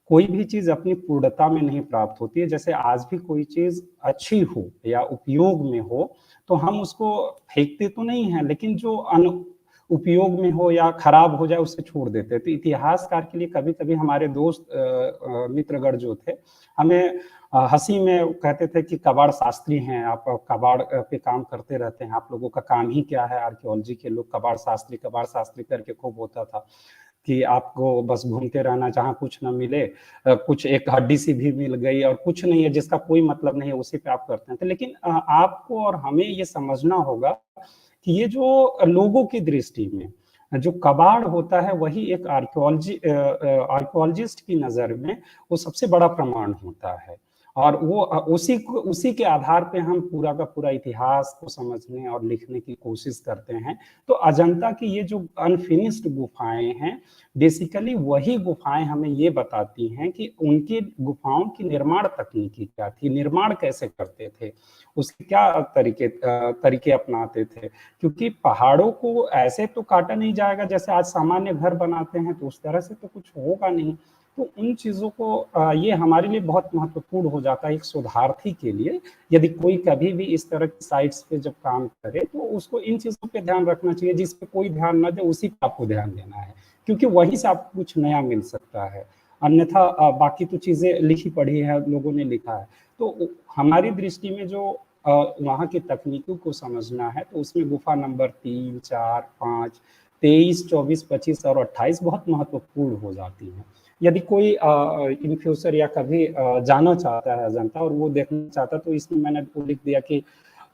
कोई भी चीज अपनी पूर्णता में नहीं प्राप्त होती है। जैसे आज भी कोई चीज अच्छी हो या उपयोग में हो तो हम उसको फेंकते तो नहीं है, लेकिन जो उपयोग में हो या खराब हो जाए उसे छोड़ देते हैं। तो इतिहासकार के लिए कभी कभी हमारे दोस्त मित्रगण जो थे, हमें हंसी में कहते थे कि कबाड़ शास्त्री हैं आप, कबाड़ पे काम करते रहते हैं, आप लोगों का काम ही क्या है? आर्कियोलॉजी के लोग कबाड़ शास्त्री करके खूब होता था कि आपको बस घूमते रहना, जहाँ कुछ ना मिले, कुछ एक हड्डी सी भी मिल गई और कुछ नहीं है जिसका कोई मतलब नहीं है, उसी पे आप करते हैं। तो लेकिन आपको और हमें ये समझना होगा कि ये जो लोगों की दृष्टि में जो कबाड़ होता है वही एक आर्कियोलॉजिस्ट की नज़र में वो सबसे बड़ा प्रमाण होता है। और वो उसी के आधार पे हम पूरा का पूरा इतिहास को समझने और लिखने की कोशिश करते हैं। तो अजंता की ये जो अनफिनिश्ड गुफाएं हैं, बेसिकली वही गुफाएं हमें ये बताती हैं कि उनकी गुफाओं की निर्माण तकनीकी क्या थी, निर्माण कैसे करते थे, उसके क्या तरीके अपनाते थे। क्योंकि पहाड़ों को ऐसे तो काटा नहीं जाएगा जैसे आज सामान्य घर बनाते हैं, तो उस तरह से तो कुछ होगा नहीं। तो उन चीज़ों को ये हमारे लिए बहुत महत्वपूर्ण हो जाता है एक शोधार्थी के लिए। यदि कोई कभी भी इस तरह की साइट्स पे जब काम करे तो उसको इन चीज़ों पे ध्यान रखना चाहिए, जिस पे कोई ध्यान ना दे उसी पे आपको ध्यान देना है, क्योंकि वहीं से आपको कुछ नया मिल सकता है। अन्यथा बाकी तो चीज़ें लिखी पढ़ी है, लोगों ने लिखा है। तो हमारी दृष्टि में जो वहाँ की तकनीकों को समझना है, तो उसमें गुफा नंबर 3, 4, 5, 23, 24, 25 और 28 बहुत महत्वपूर्ण हो जाती हैं। यदि कोई इन फ्यूचर या कभी जाना चाहता है अजंता और वो देखना चाहता है, तो इसमें मैंने वो लिख दिया कि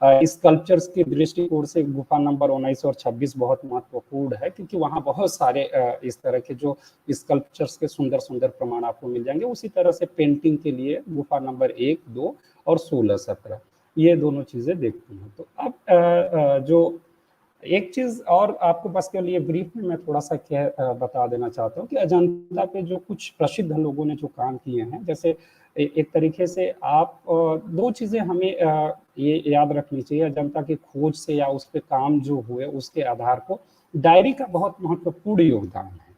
स्कल्पचर्स के दृष्टिकोण से गुफा नंबर 19 और 26 बहुत महत्वपूर्ण है, क्योंकि वहाँ बहुत सारे इस तरह के जो स्कल्पचर्स के सुंदर सुंदर प्रमाण आपको मिल जाएंगे। उसी तरह से पेंटिंग के लिए गुफा नंबर 1, 2 और 16, 17 ये दोनों चीजें देखती हैं। तो अब जो एक चीज और आपको बस के लिए ब्रीफ में मैं थोड़ा सा बता देना चाहता हूँ कि अजंता पे जो कुछ प्रसिद्ध लोगों ने जो काम किए हैं, जैसे एक तरीके से आप दो चीजें हमें ये याद रखनी चाहिए अजंता की खोज से या उस पे काम जो हुए उसके आधार को। डायरी का बहुत महत्वपूर्ण योगदान है।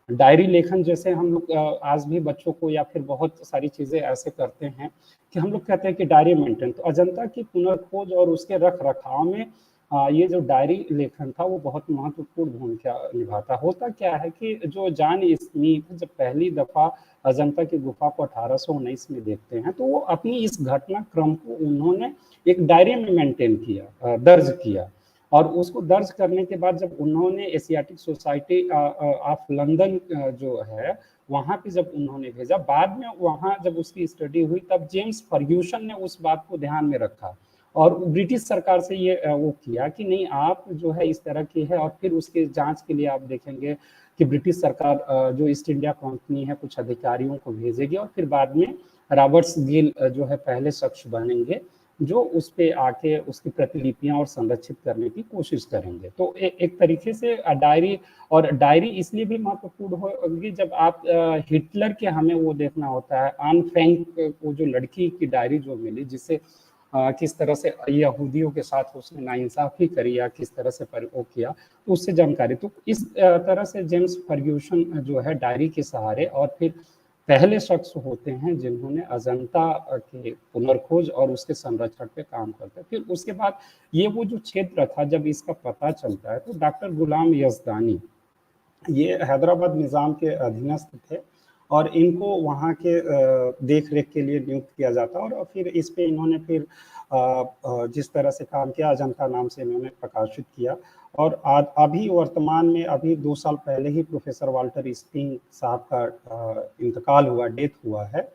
डायरी लेखन जैसे हम लोग आज भी बच्चों को या फिर बहुत सारी चीजें ऐसे करते हैं कि हम लोग कहते हैं कि डायरी मेंटेन, तो अजंता की पुनर्खोज और उसके रख रखाव में ये जो डायरी लेखन था वो बहुत महत्वपूर्ण भूमिका निभाता। होता क्या है कि जो जॉन स्मिथ जब पहली दफा अजंता की गुफा को 1819 में देखते हैं, तो वो अपनी इस घटनाक्रम को उन्होंने एक डायरी में मेंटेन किया, दर्ज किया। और उसको दर्ज करने के बाद जब उन्होंने एशियाटिक सोसाइटी ऑफ लंदन जो है वहाँ पे जब उन्होंने भेजा, बाद में वहाँ जब उसकी स्टडी हुई तब जेम्स फर्ग्यूसन ने उस बात को ध्यान में रखा और ब्रिटिश सरकार से ये वो किया कि नहीं आप जो है इस तरह की है। और फिर उसके जांच के लिए आप देखेंगे कि ब्रिटिश सरकार जो ईस्ट इंडिया कंपनी है कुछ अधिकारियों को भेजेगी और फिर बाद में रॉबर्ट्स गिल जो है पहले शख्स बनेंगे जो उस पे आके उसकी प्रतिलिपियां और संरक्षित करने की कोशिश करेंगे। तो एक तरीके से डायरी, और डायरी इसलिए भी महत्वपूर्ण होगी जब आप हिटलर के हमें वो देखना होता है आन फ्रैंक को जो लड़की की डायरी जो मिली जिससे किस तरह से यहूदियों के साथ उसने नाइंसाफी करी या किस तरह से वो किया, तो उससे जानकारी। तो इस तरह से जेम्स फर्ग्यूसन जो है डायरी के सहारे और फिर पहले शख्स होते हैं जिन्होंने अजंता के पुनर्खोज और उसके संरक्षण पे काम करते हैं। फिर उसके बाद ये वो जो क्षेत्र था जब इसका पता चलता है तो डॉक्टर गुलाम यजदानी ये हैदराबाद निज़ाम के अधीनस्थ थे और इनको वहाँ के देख रेख के लिए नियुक्त किया जाता और फिर इस पे इन्होंने फिर जिस तरह से काम किया अजंता नाम से इन्होंने प्रकाशित किया। और आज अभी वर्तमान में अभी 2 साल पहले ही प्रोफेसर वाल्टर स्टिंग साहब का इंतकाल हुआ, डेथ हुआ है।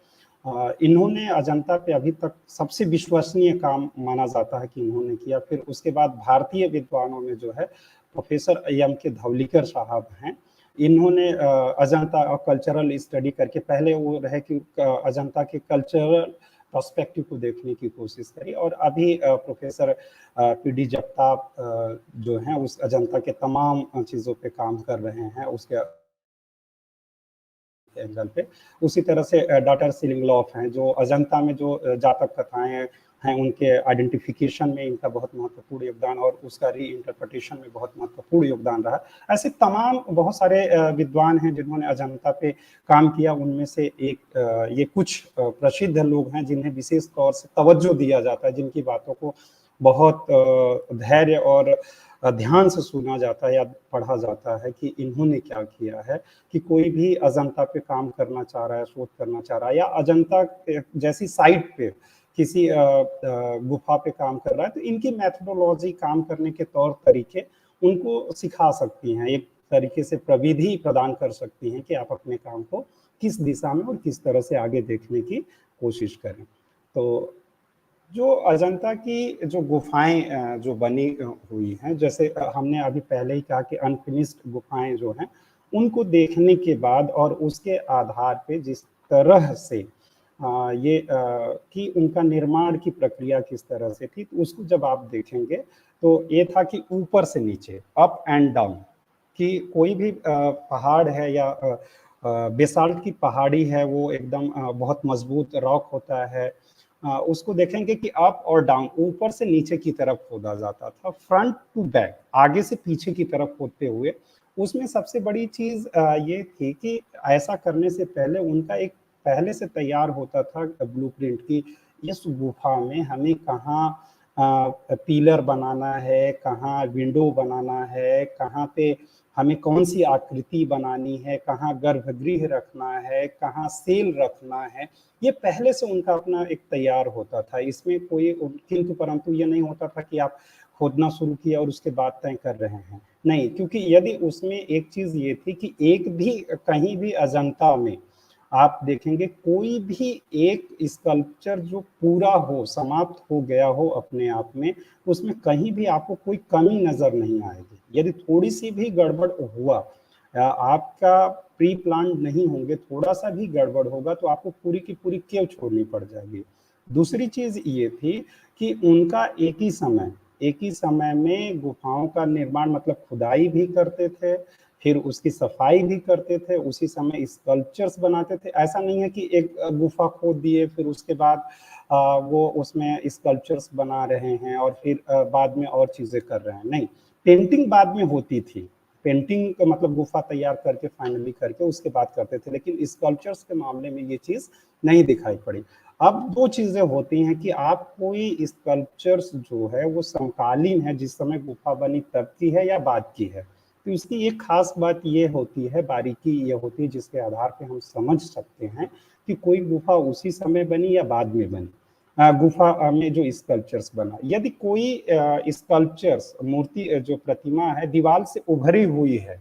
इन्होंने अजंता पे अभी तक सबसे विश्वसनीय काम माना जाता है कि इन्होंने किया। फिर उसके बाद भारतीय विद्वानों में जो है प्रोफेसर एम के धवलीकर साहब हैं, इन्होंने अजंता और कल्चरल स्टडी करके पहले वो रहे कि अजंता के कल्चरल पर्सपेक्टिव को देखने की कोशिश करी और अभी प्रोफेसर पीडी जगताप जो हैं उस अजंता के तमाम चीज़ों पे काम कर रहे हैं उसके एंगल पे। उसी तरह से डॉक्टर सिलिंगलॉफ हैं जो अजंता में जो जातक कथाएं हैं उनके आइडेंटिफिकेशन में इनका बहुत महत्वपूर्ण योगदान और उसका रीइंटरप्रिटेशन में बहुत महत्वपूर्ण योगदान रहा। ऐसे तमाम बहुत सारे विद्वान हैं जिन्होंने अजंता पे काम किया। उनमें से एक ये कुछ प्रसिद्ध लोग हैं जिन्हें विशेष तौर से तवज्जो दिया जाता है, जिनकी बातों को बहुत धैर्य और ध्यान से सुना जाता है या पढ़ा जाता है कि इन्होंने क्या किया है। कि कोई भी अजंता पे काम करना चाह रहा है, शोध करना चाह रहा है या अजंता जैसी साइट पे किसी गुफा पे काम कर रहा है, तो इनकी मेथोडोलॉजी, काम करने के तौर तरीके उनको सिखा सकती हैं, एक तरीके से प्रविधि प्रदान कर सकती हैं कि आप अपने काम को किस दिशा में और किस तरह से आगे देखने की कोशिश करें। तो जो अजंता की जो गुफाएं जो बनी हुई हैं, जैसे हमने अभी पहले ही कहा कि अनफिनिश्ड गुफाएं जो हैं, उनको देखने के बाद और उसके आधार पे जिस तरह से ये कि उनका निर्माण की प्रक्रिया किस तरह से थी, तो उसको जब आप देखेंगे तो ये था कि ऊपर से नीचे, अप एंड डाउन, कि कोई भी पहाड़ है या बेसाल्ट की पहाड़ी है, वो एकदम बहुत मजबूत रॉक होता है, उसको देखेंगे कि अप और डाउन, ऊपर से नीचे की तरफ खोदा जाता था, फ्रंट टू बैक, आगे से पीछे की तरफ खोदते हुए। उसमें सबसे बड़ी चीज ये थी कि ऐसा करने से पहले उनका एक पहले से तैयार होता था ब्लूप्रिंट की इस गुफा में हमें कहाँ पिलर बनाना है, कहाँ विंडो बनाना है, कहाँ पे हमें कौन सी आकृति बनानी है, कहाँ गर्भगृह रखना है, कहाँ सेल रखना है, ये पहले से उनका अपना एक तैयार होता था। इसमें कोई किंतु परंतु ये नहीं होता था कि आप खोदना शुरू किया और उसके बाद तय कर रहे हैं, नहीं, क्योंकि यदि उसमें एक चीज ये थी कि एक भी कहीं भी अजंता में आप देखेंगे कोई भी एक स्कल्पचर जो पूरा हो, समाप्त हो गया हो अपने आप में, उसमें कहीं भी आपको कोई कमी नजर नहीं आएगी। यदि थोड़ी सी भी गड़बड़ हुआ, आपका प्री प्लान नहीं होंगे, थोड़ा सा भी गड़बड़ होगा तो आपको पूरी की पूरी केव छोड़नी पड़ जाएगी। दूसरी चीज ये थी कि उनका एक ही समय में गुफाओं का निर्माण, मतलब खुदाई भी करते थे, फिर उसकी सफाई भी करते थे, उसी समय स्कल्पचर्स बनाते थे। ऐसा नहीं है कि एक गुफा खोद दिए फिर उसके बाद वो उसमें स्कल्पचर्स बना रहे हैं और फिर बाद में और चीजें कर रहे हैं, नहीं, पेंटिंग बाद में होती थी। पेंटिंग का मतलब गुफा तैयार करके फाइनली करके उसके बाद करते थे, लेकिन स्कल्पचर्स के मामले में ये चीज नहीं दिखाई पड़ी। अब दो चीजें होती हैं कि आप कोई स्कल्पचर्स जो है वो समकालीन है, जिस समय गुफा बनी तब की है या बाद की है, तो इसकी एक खास बात ये होती है, बारीकी ये होती है जिसके आधार पे हम समझ सकते हैं कि कोई गुफा उसी समय बनी या बाद में बनी। गुफा में जो स्कल्पचर्स बना, यदि कोई स्कल्पचर्स मूर्ति जो प्रतिमा है दीवार से उभरी हुई है,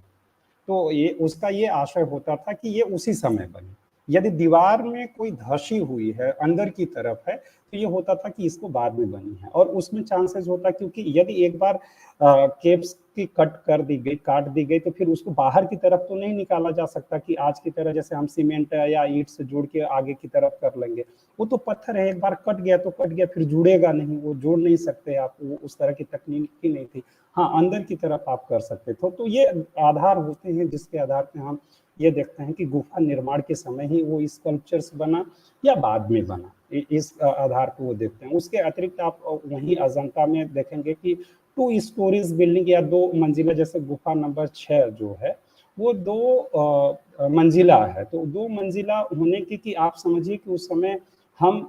तो ये उसका ये आशय होता था कि ये उसी समय बनी। यदि दीवार में कोई धसी हुई है, अंदर की तरफ है, तो ये होता था कि इसको बाद में बनी है। और उसमें चांसेस होता, क्योंकि यदि एक बार केप्स की काट दी गई तो फिर उसको बाहर की तरफ तो नहीं निकाला जा सकता कि आज की तरह जैसे हम सीमेंट या ईंट से जोड़ के आगे की तरफ कर लेंगे। वो तो पत्थर है, एक बार कट गया तो कट गया, फिर जुड़ेगा नहीं, वो जोड़ नहीं सकते आप, वो उस तरह की तकनीक ही नहीं थी। हाँ, अंदर की तरफ आप कर सकते थे। तो ये आधार होते हैं जिसके आधार पे हम ये देखते हैं कि गुफा निर्माण के समय ही वो स्कल्पचर्स बना या बाद में बना, इस आधार पर वो देखते हैं। उसके अतिरिक्त आप वहीं अजंता में देखेंगे कि 2 स्टोरीज बिल्डिंग या 2 मंजिला, जैसे गुफा नंबर 6 जो है वो 2 मंजिला है। तो 2 मंजिला होने की कि आप समझिए कि उस समय हम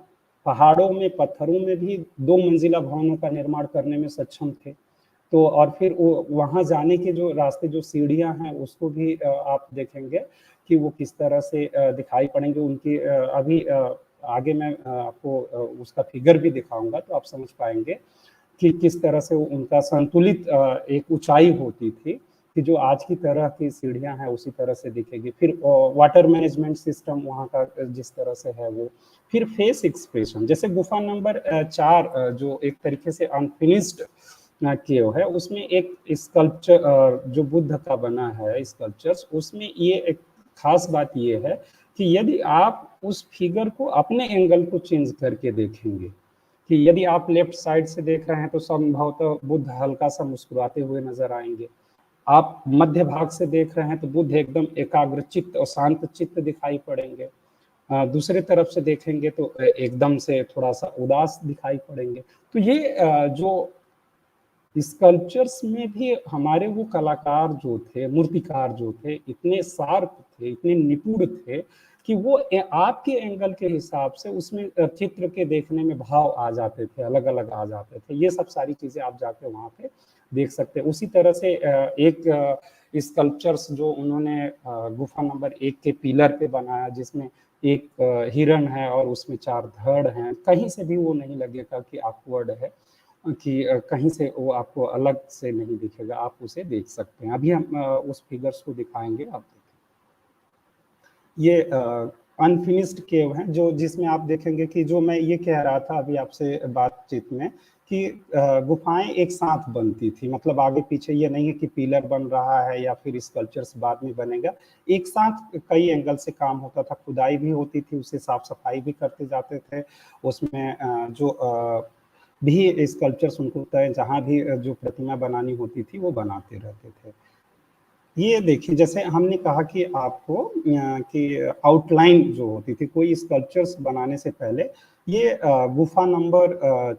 पहाड़ों में, पत्थरों में भी 2 मंजिला भवनों का निर्माण करने में सक्षम थे। तो और फिर वो वहाँ जाने के जो रास्ते, जो सीढ़ियाँ हैं, उसको भी आप देखेंगे कि वो किस तरह से दिखाई पड़ेंगे। उनकी अभी आगे मैं आपको उसका फिगर भी दिखाऊंगा तो आप समझ पाएंगे कि किस तरह से उनका संतुलित एक ऊंचाई होती थी कि जो आज की तरह की सीढ़ियां हैं उसी तरह से दिखेगी। फिर वाटर मैनेजमेंट सिस्टम वहाँ का जिस तरह से है वो, फिर फेस एक्सप्रेशन, जैसे गुफा नंबर 4 जो एक तरीके से अनफिनिश्ड केव है, उसमें एक स्कल्पचर जो बुद्ध का बना है स्कल्पचर्स, उसमें ये एक खास बात ये है कि यदि आप उस फिगर को अपने एंगल को चेंज करके देखेंगे, कि यदि आप लेफ्ट साइड से देख रहे हैं तो संभवतः बुद्ध हल्का सा मुस्कुराते हुए नजर आएंगे। आप मध्य भाग से देख रहे हैं तो बुद्ध एकदम एकाग्रचित्त और शांत चित्त दिखाई पड़ेंगे। दूसरे तरफ से देखेंगे तो एकदम से थोड़ा-सा उदास दिखाई पड़ेंगे। तो ये जो स्कल्पचर्स में भी हमारे वो कलाकार जो थे, मूर्तिकार जो थे, इतने शार्प थे, इतने निपुण थे कि वो आपके एंगल के हिसाब से उसमें चित्र के देखने में भाव आ जाते थे, अलग-अलग आ जाते थे। ये सब सारी चीज़ें आप जाके वहाँ पे देख सकते हैं। उसी तरह से एक स्कल्पचर्स जो उन्होंने गुफा नंबर 1 के पिलर पे बनाया, जिसमें एक हिरण है और उसमें 4 धड़ हैं। कहीं से भी वो नहीं लगेगा कि ऑकवर्ड है, कि कहीं से वो आपको अलग से नहीं दिखेगा, आप उसे देख सकते हैं। अभी हम उस फिगर्स को दिखाएँगे, आप देखें। ये अनफिनिश्ड केव है, जो जिसमें आप देखेंगे कि जो मैं ये कह रहा था अभी आपसे बातचीत में कि गुफाएँ एक साथ बनती थी, मतलब आगे-पीछे ये नहीं है कि पिलर बन रहा है या फिर स्कल्पचर्स बाद में बनेगा। एक साथ कई एंगल से काम होता था, खुदाई भी होती थी, उसे साफ-सफाई भी करते जाते थे। उसमें जो भी स्कल्पचर्स उनको तय जहाँ भी जो प्रतिमा बनानी होती थी, वो बनाते रहते थे। ये देखिए, जैसे हमने कहा कि आपको कि आउटलाइन जो होती थी, कोई स्कल्पचर्स बनाने से पहले ये गुफा नंबर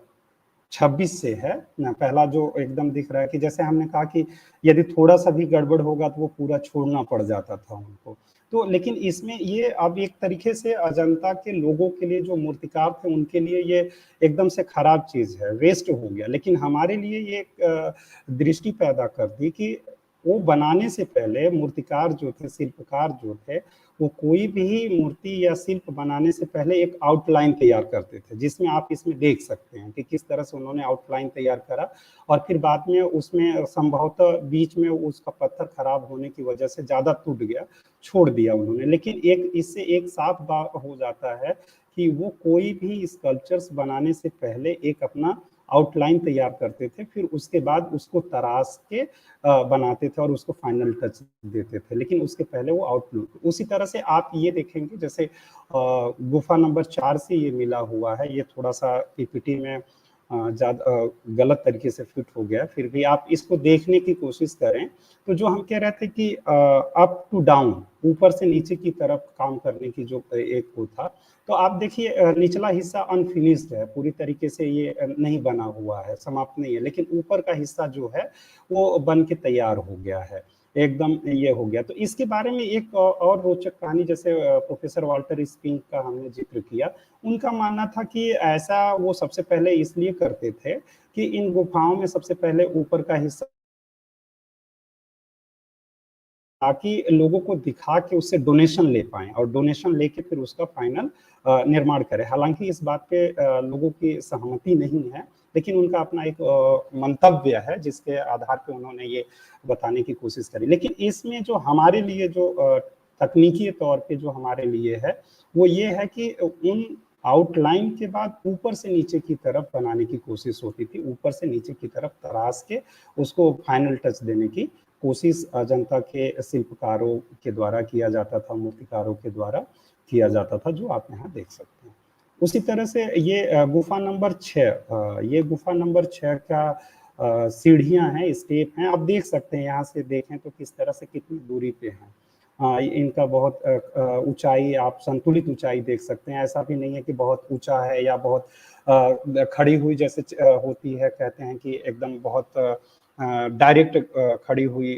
26 से है। पहला जो एकदम दिख रहा है कि जैसे हमने कहा कि यदि थोड़ा-सा भी गड़बड़ होगा तो वो पूरा छोड़ना पड़ जाता था उनको। तो लेकिन इसमें ये अब एक तरीके से अजंता के लोगों के लिए, जो मूर्तिकार थे, उनके लिए ये एकदम से खराब चीज़ है, वेस्ट हो गया। लेकिन हमारे लिए ये एक दृष्टि पैदा कर दी कि वो बनाने से पहले मूर्तिकार जो थे, शिल्पकार जो थे, वो कोई भी मूर्ति या शिल्प बनाने से पहले एक आउटलाइन तैयार करते थे, जिसमें आप इसमें देख सकते हैं कि किस तरह से उन्होंने आउटलाइन तैयार करा और फिर बाद में उसमें संभवतः बीच में उसका पत्थर खराब होने की वजह से ज़्यादा टूट गया, छोड़ दिया उन्होंने। लेकिन एक इससे एक साफ बात हो जाता है कि वो कोई भी स्कल्पचर्स बनाने से पहले एक अपना आउटलाइन तैयार करते थे, फिर उसके बाद उसको तराश के बनाते थे और उसको फाइनल टच देते थे, लेकिन उसके पहले वो आउटलुक। उसी तरह से आप ये देखेंगे, जैसे गुफा नंबर 4 से ये मिला हुआ है, ये थोड़ा-सा पीपीटी में गलत तरीके से फिट हो गया, फिर भी आप इसको देखने की कोशिश करें। तो जो हम कह रहे थे कि अप टू डाउन, ऊपर से नीचे की तरफ काम करने की जो एक वो था, तो आप देखिए निचला हिस्सा अनफिनिश्ड है, पूरी तरीके से ये नहीं बना हुआ है, समाप्त नहीं है, लेकिन ऊपर का हिस्सा जो है वो बन के तैयार हो गया है, एकदम ये हो गया। तो इसके बारे में एक और रोचक कहानी, जैसे प्रोफेसर वाल्टर स्पिंक का हमने ज़िक्र किया, उनका मानना था कि ऐसा वो सबसे पहले इसलिए करते थे कि इन गुफाओं में सबसे पहले ऊपर का हिस्सा, ताकि लोगों को दिखा के उससे डोनेशन ले पाएँ और डोनेशन लेके फिर उसका फाइनल निर्माण करें। हालाँकि इस बात पे लोगों की सहमति नहीं है, लेकिन उनका अपना एक मंतव्य है, जिसके आधार पे उन्होंने ये बताने की कोशिश करी। लेकिन इसमें जो हमारे लिए जो तकनीकी तौर पे जो हमारे लिए है, वो ये है कि उन आउटलाइन के बाद ऊपर से नीचे की तरफ बनाने की कोशिश होती थी, ऊपर से नीचे की तरफ तराश के उसको फाइनल टच देने की कोशिश अजंता के शिल्पकारों के द्वारा किया जाता था, मूर्तिकारों के द्वारा किया जाता था, जो आप यहाँ देख सकते हैं। उसी तरह से ये गुफा नंबर 6, ये गुफा नंबर 6 का सीढ़ियाँ हैं, स्टेप हैं, आप देख सकते हैं, यहाँ से देखें तो किस तरह से कितनी दूरी पे हैं। इनका बहुत ऊँचाई, आप संतुलित ऊँचाई देख सकते हैं, ऐसा भी नहीं है कि बहुत ऊँचा है या बहुत खड़ी हुई जैसे होती है, कहते हैं कि एकदम बहुत डायरेक्ट खड़ी हुई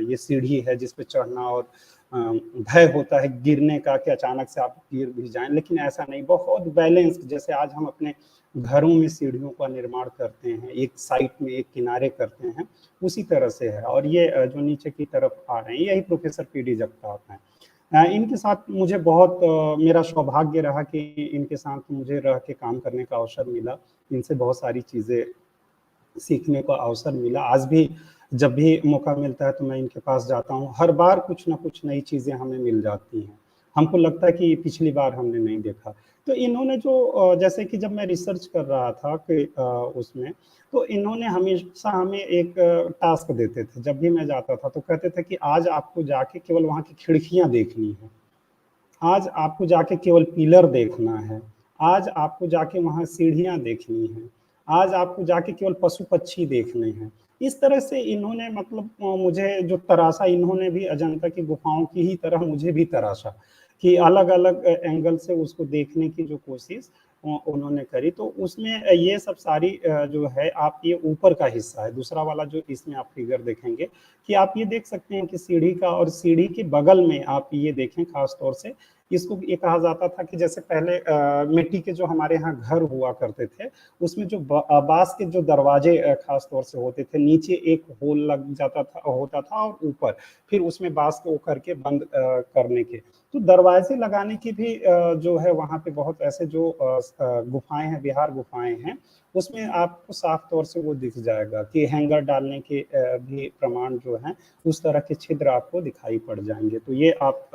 ये सीढ़ी है जिस पे चढ़ना और भय होता है गिरने का कि अचानक से आप गिर भी जाएँ, लेकिन ऐसा नहीं, बहुत बैलेंस्ड, जैसे आज हम अपने घरों में सीढ़ियों का निर्माण करते हैं, एक साइड में एक किनारे करते हैं, उसी तरह से है। और ये जो नीचे की तरफ आ रहे हैं, यही प्रोफेसर पीडी जगताप हैं। इनके साथ मुझे बहुत मेरा सौभाग्य रहा कि इनके साथ मुझे रह के काम करने का अवसर मिला, इनसे बहुत सारी चीज़ें सीखने का अवसर मिला। आज भी जब भी मौका मिलता है तो मैं इनके पास जाता हूँ, हर बार कुछ ना कुछ नई चीज़ें हमें मिल जाती हैं। हमको लगता है कि पिछली बार हमने नहीं देखा। तो इन्होंने जो जैसे कि जब मैं रिसर्च कर रहा था कि उसमें, तो इन्होंने हमेशा हमें एक टास्क देते थे। जब भी मैं जाता था तो कहते थे कि आज आपको जाके केवल वहाँ की खिड़कियाँ देखनी है। आज आपको जाके केवल पिलर देखना है, आज आपको जाके वहाँ सीढ़ियाँ देखनी हैं, आज आपको जाके केवल पशु-पक्षी देखने हैं। इस तरह से इन्होंने मतलब मुझे जो तराशा, इन्होंने भी अजंता की गुफाओं की ही तरह मुझे भी तराशा कि अलग-अलग एंगल से उसको देखने की जो कोशिश उन्होंने करी। तो उसमें ये सब सारी जो है आप ये ऊपर का हिस्सा है, दूसरा वाला जो इसमें आप फिगर देखेंगे कि आप ये देख सकते हैं कि सीढ़ी का, और सीढ़ी के बगल में आप ये देखें खास तौर से, इसको ये कहा जाता था कि जैसे पहले मिट्टी के जो हमारे यहाँ घर हुआ करते थे, उसमें जो बाँस के जो दरवाजे खास तौर से होते थे, नीचे एक होल लग जाता था होता था और ऊपर फिर उसमें बाँस को करके बंद करने के। तो दरवाजे लगाने की भी जो है वहाँ पे बहुत ऐसे जो गुफाएँ हैं, विहार गुफाएँ हैं, उसमें आपको साफ तौर से वो दिख जाएगा कि हैंगर डालने के भी प्रमाण जो हैं, उस तरह के छिद्र आपको दिखाई पड़ जाएँगे। तो ये आप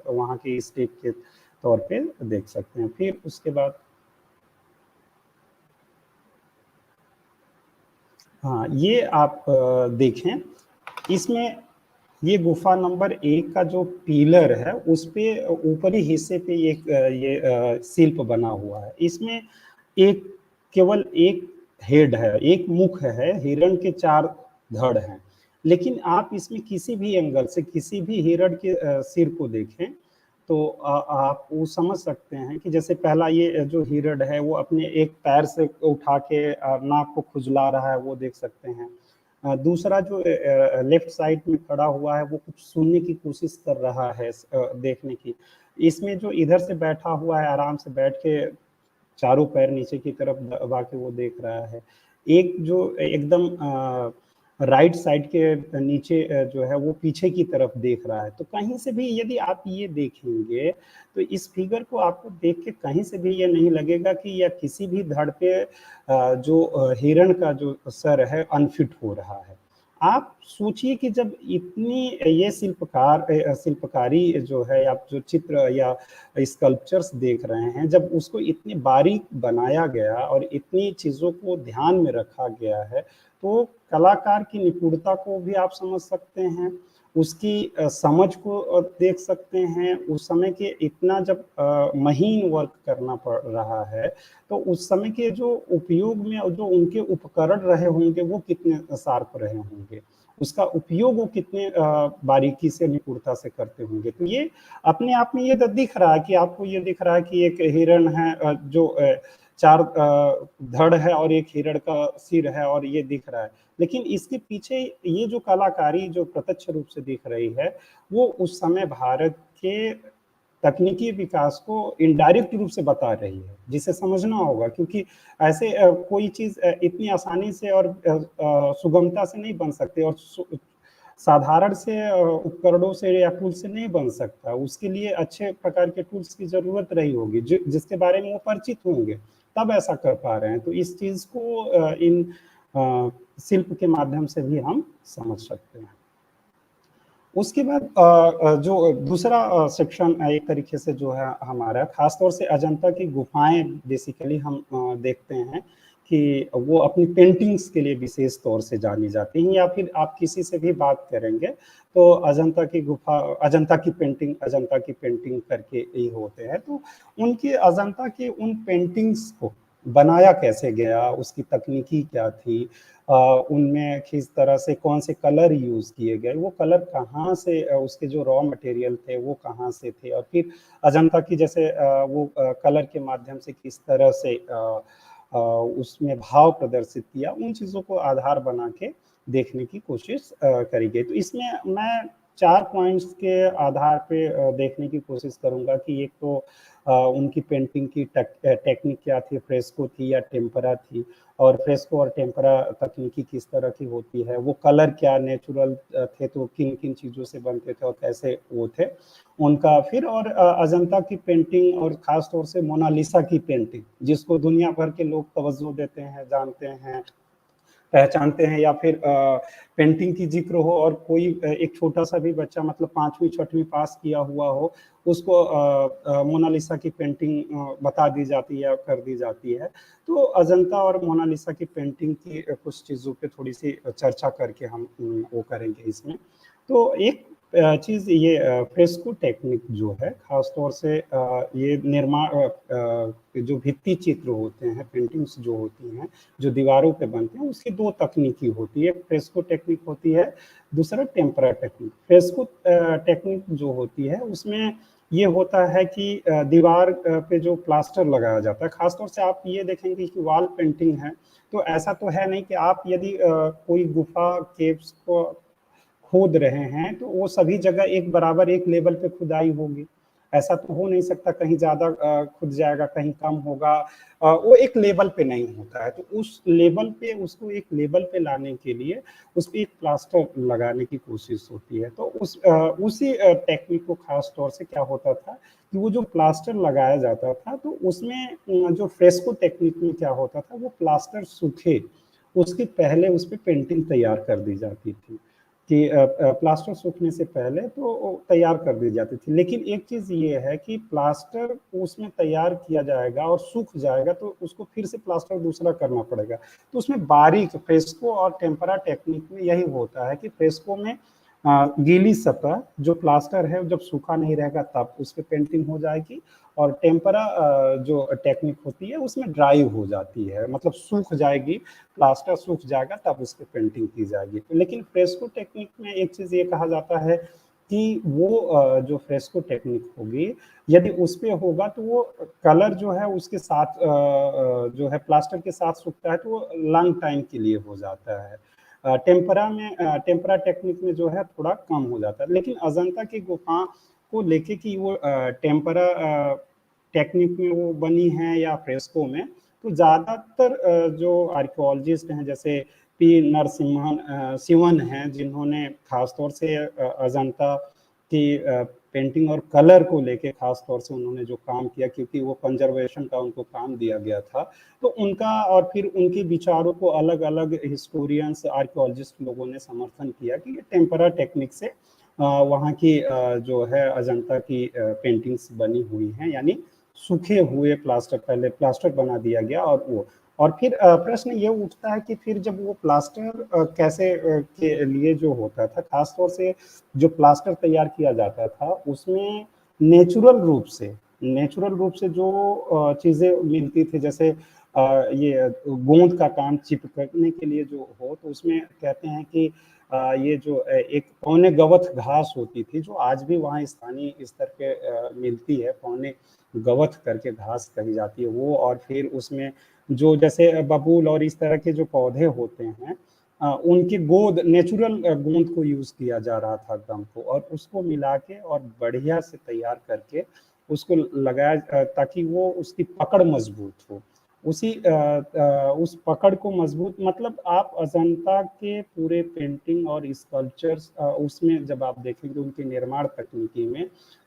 वहाँ के स्टेप के तौर पे देख सकते हैं। फिर उसके बाद हाँ, ये आप देखें, इसमें ये गुफा नंबर 1 का जो पिलर है, उसपे ऊपरी हिस्से पे एक ये शिल्प बना हुआ है। इसमें एक केवल एक हेड है, एक मुख है, हिरण के 4 धड़ हैं। लेकिन आप इसमें किसी भी एंगल से किसी भी हिरण के सिर को देखें, तो आप वो समझ सकते हैं कि जैसे पहला ये जो हिरण है, वो अपने एक पैर से उठा के नाक को खुजला रहा है, वो देख सकते हैं। दूसरा जो लेफ्ट साइड में खड़ा हुआ है, वो कुछ सुनने की कोशिश कर रहा है, देखने की। इसमें जो इधर से बैठा हुआ है, आराम से बैठ के चारों पैर नीचे की तरफ दबा के वो देख रहा है। एक जो एकदम राइट साइड के नीचे जो है वो पीछे की तरफ देख रहा है। तो कहीं से भी यदि आप ये देखेंगे, तो इस फिगर को आपको देख के कहीं से भी ये नहीं लगेगा कि यह किसी भी धड़ पे जो हिरण का जो सर है अनफिट हो रहा है। आप सोचिए कि जब इतनी ये शिल्पकारी जो है, आप जो चित्र या स्कल्पचर्स देख रहे हैं, जब उसको इतनी बारीक बनाया गया और इतनी चीज़ों को ध्यान में रखा गया है, तो कलाकार की निपुणता को भी आप समझ सकते हैं, उसकी समझ को देख सकते हैं। उस समय के इतना जब महीन वर्क करना पड़ रहा है, तो उस समय के जो उपयोग में और जो उनके उपकरण रहे होंगे, वो कितने शार्प रहे होंगे। उसका उपयोग वो कितने बारीकी से, निपुणता से करते होंगे। तो ये अपने आप में ये तो दिख रहा है कि आपको ये दिख रहा है कि एक हिरण है जो 4 धड़ है और एक हिरण का सिर है, और ये दिख रहा है। लेकिन इसके पीछे ये जो कलाकारी जो प्रत्यक्ष रूप से दिख रही है, वो उस समय भारत के तकनीकी विकास को इनडायरेक्ट रूप से बता रही है, जिसे समझना होगा, क्योंकि ऐसे कोई चीज़ इतनी आसानी से और सुगमता से नहीं बन सकती, और साधारण से उपकरणों से या टूल से नहीं बन सकता। उसके लिए अच्छे प्रकार के टूल्स की ज़रूरत रही होगी, जिसके बारे में वो परिचित होंगे, तब ऐसा कर पा रहे हैं। तो इस चीज़ को इन शिल्प के माध्यम से भी हम समझ सकते हैं। उसके बाद जो दूसरा सेक्शन एक तरीके से जो है हमारा, खासतौर से अजंता की गुफाएं बेसिकली हम देखते हैं कि वो अपनी पेंटिंग्स के लिए विशेष तौर से जानी जाती हैं, या फिर आप किसी से भी बात करेंगे तो अजंता की गुफा, अजंता की पेंटिंग करके ही होते हैं। तो उनके अजंता के उन पेंटिंग्स को बनाया कैसे गया, उसकी तकनीकी क्या थी, उनमें किस तरह से कौन से कलर यूज़ किए गए, वो कलर कहाँ से उसके जो रॉ मटेरियल थे वो कहाँ से थे, और फिर अजंता की जैसे वो कलर के माध्यम से किस तरह से उसमें भाव प्रदर्शित किया, उन चीज़ों को आधार बना के देखने की कोशिश करी गई। तो इसमें मैं 4 पॉइंट्स के आधार पे देखने की कोशिश करूँगा कि एक तो उनकी पेंटिंग की टेक्निक क्या थी, फ्रेस्को थी या टेम्परा थी, और फ्रेस्को और टेम्परा तकनीकी किस तरह की होती है, वो कलर क्या नेचुरल थे, तो किन-किन चीज़ों से बनते थे और कैसे वो थे उनका। फिर और अजंता की पेंटिंग और ख़ास तौर से मोनालिसा की पेंटिंग, जिसको दुनिया भर के लोग तवज्जो देते हैं, जानते हैं, पहचानते हैं, या फिर पेंटिंग की ज़िक्र हो और कोई एक छोटा-सा भी बच्चा मतलब 5वीं 6वीं पास किया हुआ हो, उसको मोनालिसा की पेंटिंग बता दी जाती है या कर दी जाती है। तो अजंता और मोनालिसा की पेंटिंग की कुछ चीज़ों पे थोड़ी-सी चर्चा करके हम वो करेंगे इसमें। तो एक चीज़ ये फ्रेस्को टेक्निक जो है, ख़ास तौर से ये जो भित्ति चित्र होते हैं, पेंटिंग्स जो होती हैं, जो दीवारों पे बनते हैं, उसकी 2 तकनीकी होती है। एक फ्रेस्को टेक्निक होती है, दूसरा टेम्परा टेक्निक। फ्रेस्को टेक्निक जो होती है, उसमें ये होता है कि दीवार पे जो प्लास्टर लगाया जाता है, खासतौर से आप ये देखेंगे कि वॉल पेंटिंग है, तो ऐसा तो है नहीं कि आप यदि कोई गुफा केव्स को खोद रहे हैं तो वो सभी जगह एक बराबर एक लेवल पे खुदाई होगी। ऐसा तो हो नहीं सकता, कहीं ज़्यादा खुद जाएगा, कहीं कम होगा। वो एक लेवल पे नहीं होता है, तो उस लेवल पे उसको एक लेवल पे लाने के लिए उस पे एक प्लास्टर लगाने की कोशिश होती है। तो उसी टेक्निक को खास तौर से क्या होता था कि वो जो प्लास्टर लगाया जाता था तो उसमें जो फ्रेस्को टेक्निक में क्या होता था, वो प्लास्टर सूखे उसके पहले उस पे पेंटिंग तैयार कर दी जाती थी कि प्लास्टर सूखने से पहले तो तैयार कर दी जाती थी। लेकिन एक चीज़ ये है कि प्लास्टर उसमें तैयार किया जाएगा और सूख जाएगा तो उसको फिर से प्लास्टर दूसरा करना पड़ेगा। तो उसमें बारीक फ्रेस्को और टेम्परा टेक्निक में यही होता है कि फ्रेस्को में गीली सतह जो प्लास्टर है जब सूखा नहीं रहेगा तब उस पे पेंटिंग हो जाएगी, और टेम्परा जो टेक्निक होती है उसमें ड्राई हो जाती है, मतलब सूख जाएगी, प्लास्टर सूख जाएगा तब उस पे पेंटिंग की जाएगी। तो लेकिन फ्रेस्को टेक्निक में एक चीज़ ये कहा जाता है कि वो जो फ्रेस्को टेक्निक होगी, यदि उस पे होगा तो वो कलर जो है उसके साथ जो है प्लास्टर के साथ सूखता है तो वो लॉन्ग टाइम के लिए हो जाता है। टेम्परा टेक्निक में जो है थोड़ा कम हो जाता है। लेकिन अजंता की गुफा को लेके कि वो टेम्परा टेक्निक में वो बनी है या फ्रेस्को में, तो ज़्यादातर जो आर्कियोलॉजिस्ट हैं जैसे पी नरसिम्हन शिवन हैं, जिन्होंने खासतौर से अजंता की पेंटिंग और कलर को लेके खास तौर से उन्होंने जो काम किया, क्योंकि वो कंजर्वेशन का उनको काम दिया गया था, तो उनका और फिर उनके विचारों को अलग अलग हिस्टोरियंस आर्कियोलॉजिस्ट लोगों ने समर्थन किया कि ये टेम्परा टेक्निक से वहाँ की जो है अजंता की पेंटिंग्स बनी हुई हैं, यानी सूखे हुए प्लास्टर, पहले प्लास्टर बना दिया गया और वो, और फिर प्रश्न ये उठता है कि फिर जब वो प्लास्टर कैसे के लिए जो होता था, खासतौर से जो प्लास्टर तैयार किया जाता था उसमें नेचुरल रूप से जो चीज़ें मिलती थी, जैसे ये गोंद का काम चिपकने के लिए जो हो, तो उसमें कहते हैं कि ये जो एक पौने गवत घास होती थी जो आज भी वहाँ स्थानीय स्तर पे मिलती है, पौने गवत करके घास कही जाती है वो, और फिर उसमें जो जैसे बबूल और इस तरह के जो पौधे होते हैं उनकी गोंद, नेचुरल गोंद को यूज किया जा रहा था गम को, और उसको मिला के और बढ़िया से तैयार करके उसको लगाया ताकि वो उसकी पकड़ मजबूत हो। उस पकड़ को मजबूत, मतलब आप अजंता के पूरे पेंटिंग और स्कल्पचर्स उसमें जब आप देखेंगे उनकी निर्माण तकनीकी में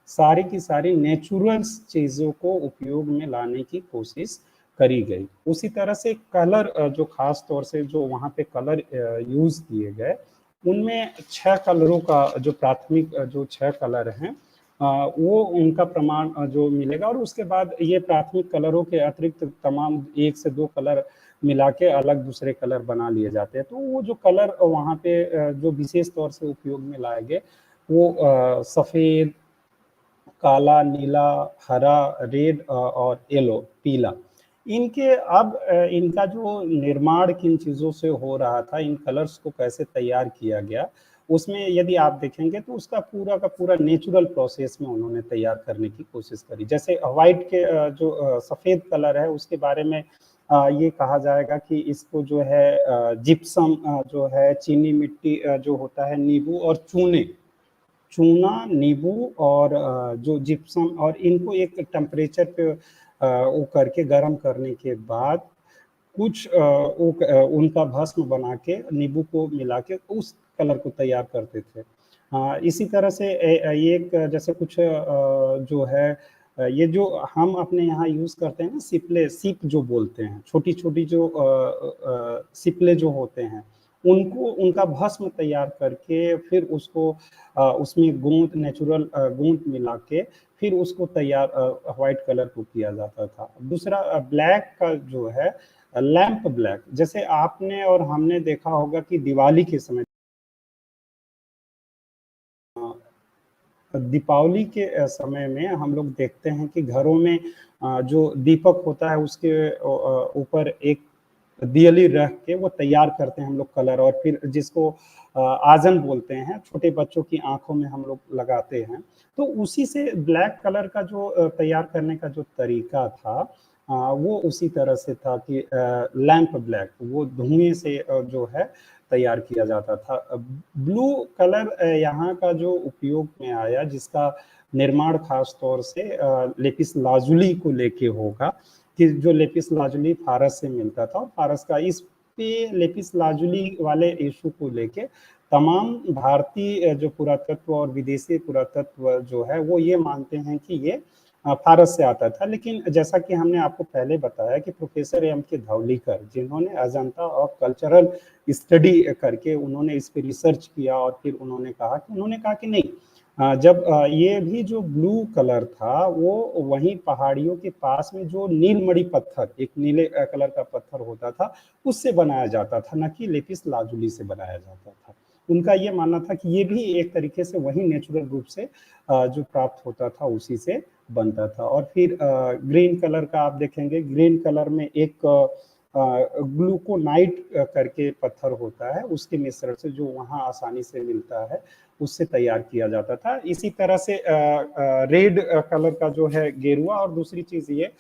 सारी की सारी नेचुरल चीज़ों को उपयोग में लाने की कोशिश करी गई। उसी तरह से कलर जो खास तौर से जो वहाँ पे कलर यूज किए गए, उनमें 6 कलरों का जो प्राथमिक जो 6 कलर हैं वो उनका प्रमाण जो मिलेगा, और उसके बाद ये प्राथमिक कलरों के अतिरिक्त तमाम 1 से 2 कलर मिला के अलग दूसरे कलर बना लिए जाते हैं। तो वो जो कलर वहाँ पे जो विशेष तौर से उपयोग में लाए गए वो सफ़ेद, काला, नीला, हरा, रेड और येलो, पीला। इनके अब इनका जो निर्माण किन चीज़ों से हो रहा था, इन कलर्स को कैसे तैयार किया गया, उसमें यदि आप देखेंगे तो उसका पूरा का पूरा नेचुरल प्रोसेस में उन्होंने तैयार करने की कोशिश करी। जैसे व्हाइट के जो सफ़ेद कलर है उसके बारे में ये कहा जाएगा कि इसको जो है जिप्सम जो है, चीनी मिट्टी जो होता है, नींबू और चूना, नींबू और जो जिप्सम, और इनको एक टेम्परेचर पे वो करके गर्म करने के बाद कुछ उनका भस्म बना के नींबू को मिला के उस कलर को तैयार करते थे। इसी तरह से एक जैसे कुछ जो है ये जो हम अपने यहाँ यूज़ करते हैं ना, सिप जो बोलते हैं, छोटी-छोटी जो सिपले जो होते हैं, उनको उनका भस्म तैयार करके फिर उसको उसमें नेचुरल गोंद मिला के फिर उसको तैयार व्हाइट कलर को किया जाता था। दूसरा ब्लैक का जो है लैंप ब्लैक, जैसे आपने और हमने देखा होगा कि दिवाली के समय दीपावली के समय में हम लोग देखते हैं कि घरों में जो दीपक होता है उसके ऊपर एक दियली रख के वो तैयार करते हैं हम लोग कलर, और फिर जिसको आजन बोलते हैं, छोटे बच्चों की आंखों में हम लोग लगाते हैं। तो उसी से ब्लैक कलर का जो तैयार करने का जो तरीका था, वो उसी तरह से था कि लैंप ब्लैक, वो धुएं से जो है तैयार किया जाता था। ब्लू कलर यहाँ का जो उपयोग में आया, जिसका निर्माण खास तौर से लेपिस लाजुली को लेके होगा, कि जो लेपिस लाजुली फारस से मिलता था, और फारस का इस पे लेपिस लाजुली वाले इशू को लेके तमाम भारतीय जो पुरातत्व और विदेशी पुरातत्व जो है वो ये मानते हैं कि ये फारस से आता था। लेकिन जैसा कि हमने आपको पहले बताया कि प्रोफेसर एम के धौलीकर, जिन्होंने अजंता और कल्चरल स्टडी करके उन्होंने इस पे रिसर्च किया, और फिर उन्होंने कहा कि नहीं, जब ये भी जो ब्लू कलर था वो वहीं पहाड़ियों के पास में जो नीलमणि पत्थर, एक नीले कलर का पत्थर होता था, उससे बनाया जाता था, न कि लेपिस लाजुली से बनाया जाता था। उनका ये मानना था कि ये भी एक तरीके से वही नेचुरल रूप से जो प्राप्त होता था उसी से बनता था। और फिर ग्रीन कलर का आप देखेंगे, ग्रीन कलर में एक ग्लूकोनाइट करके पत्थर होता है, उसके मिश्रण से जो वहाँ आसानी से मिलता है उससे तैयार किया जाता था। इसी तरह से रेड कलर का जो है गेरुआ। और दूसरी चीज ये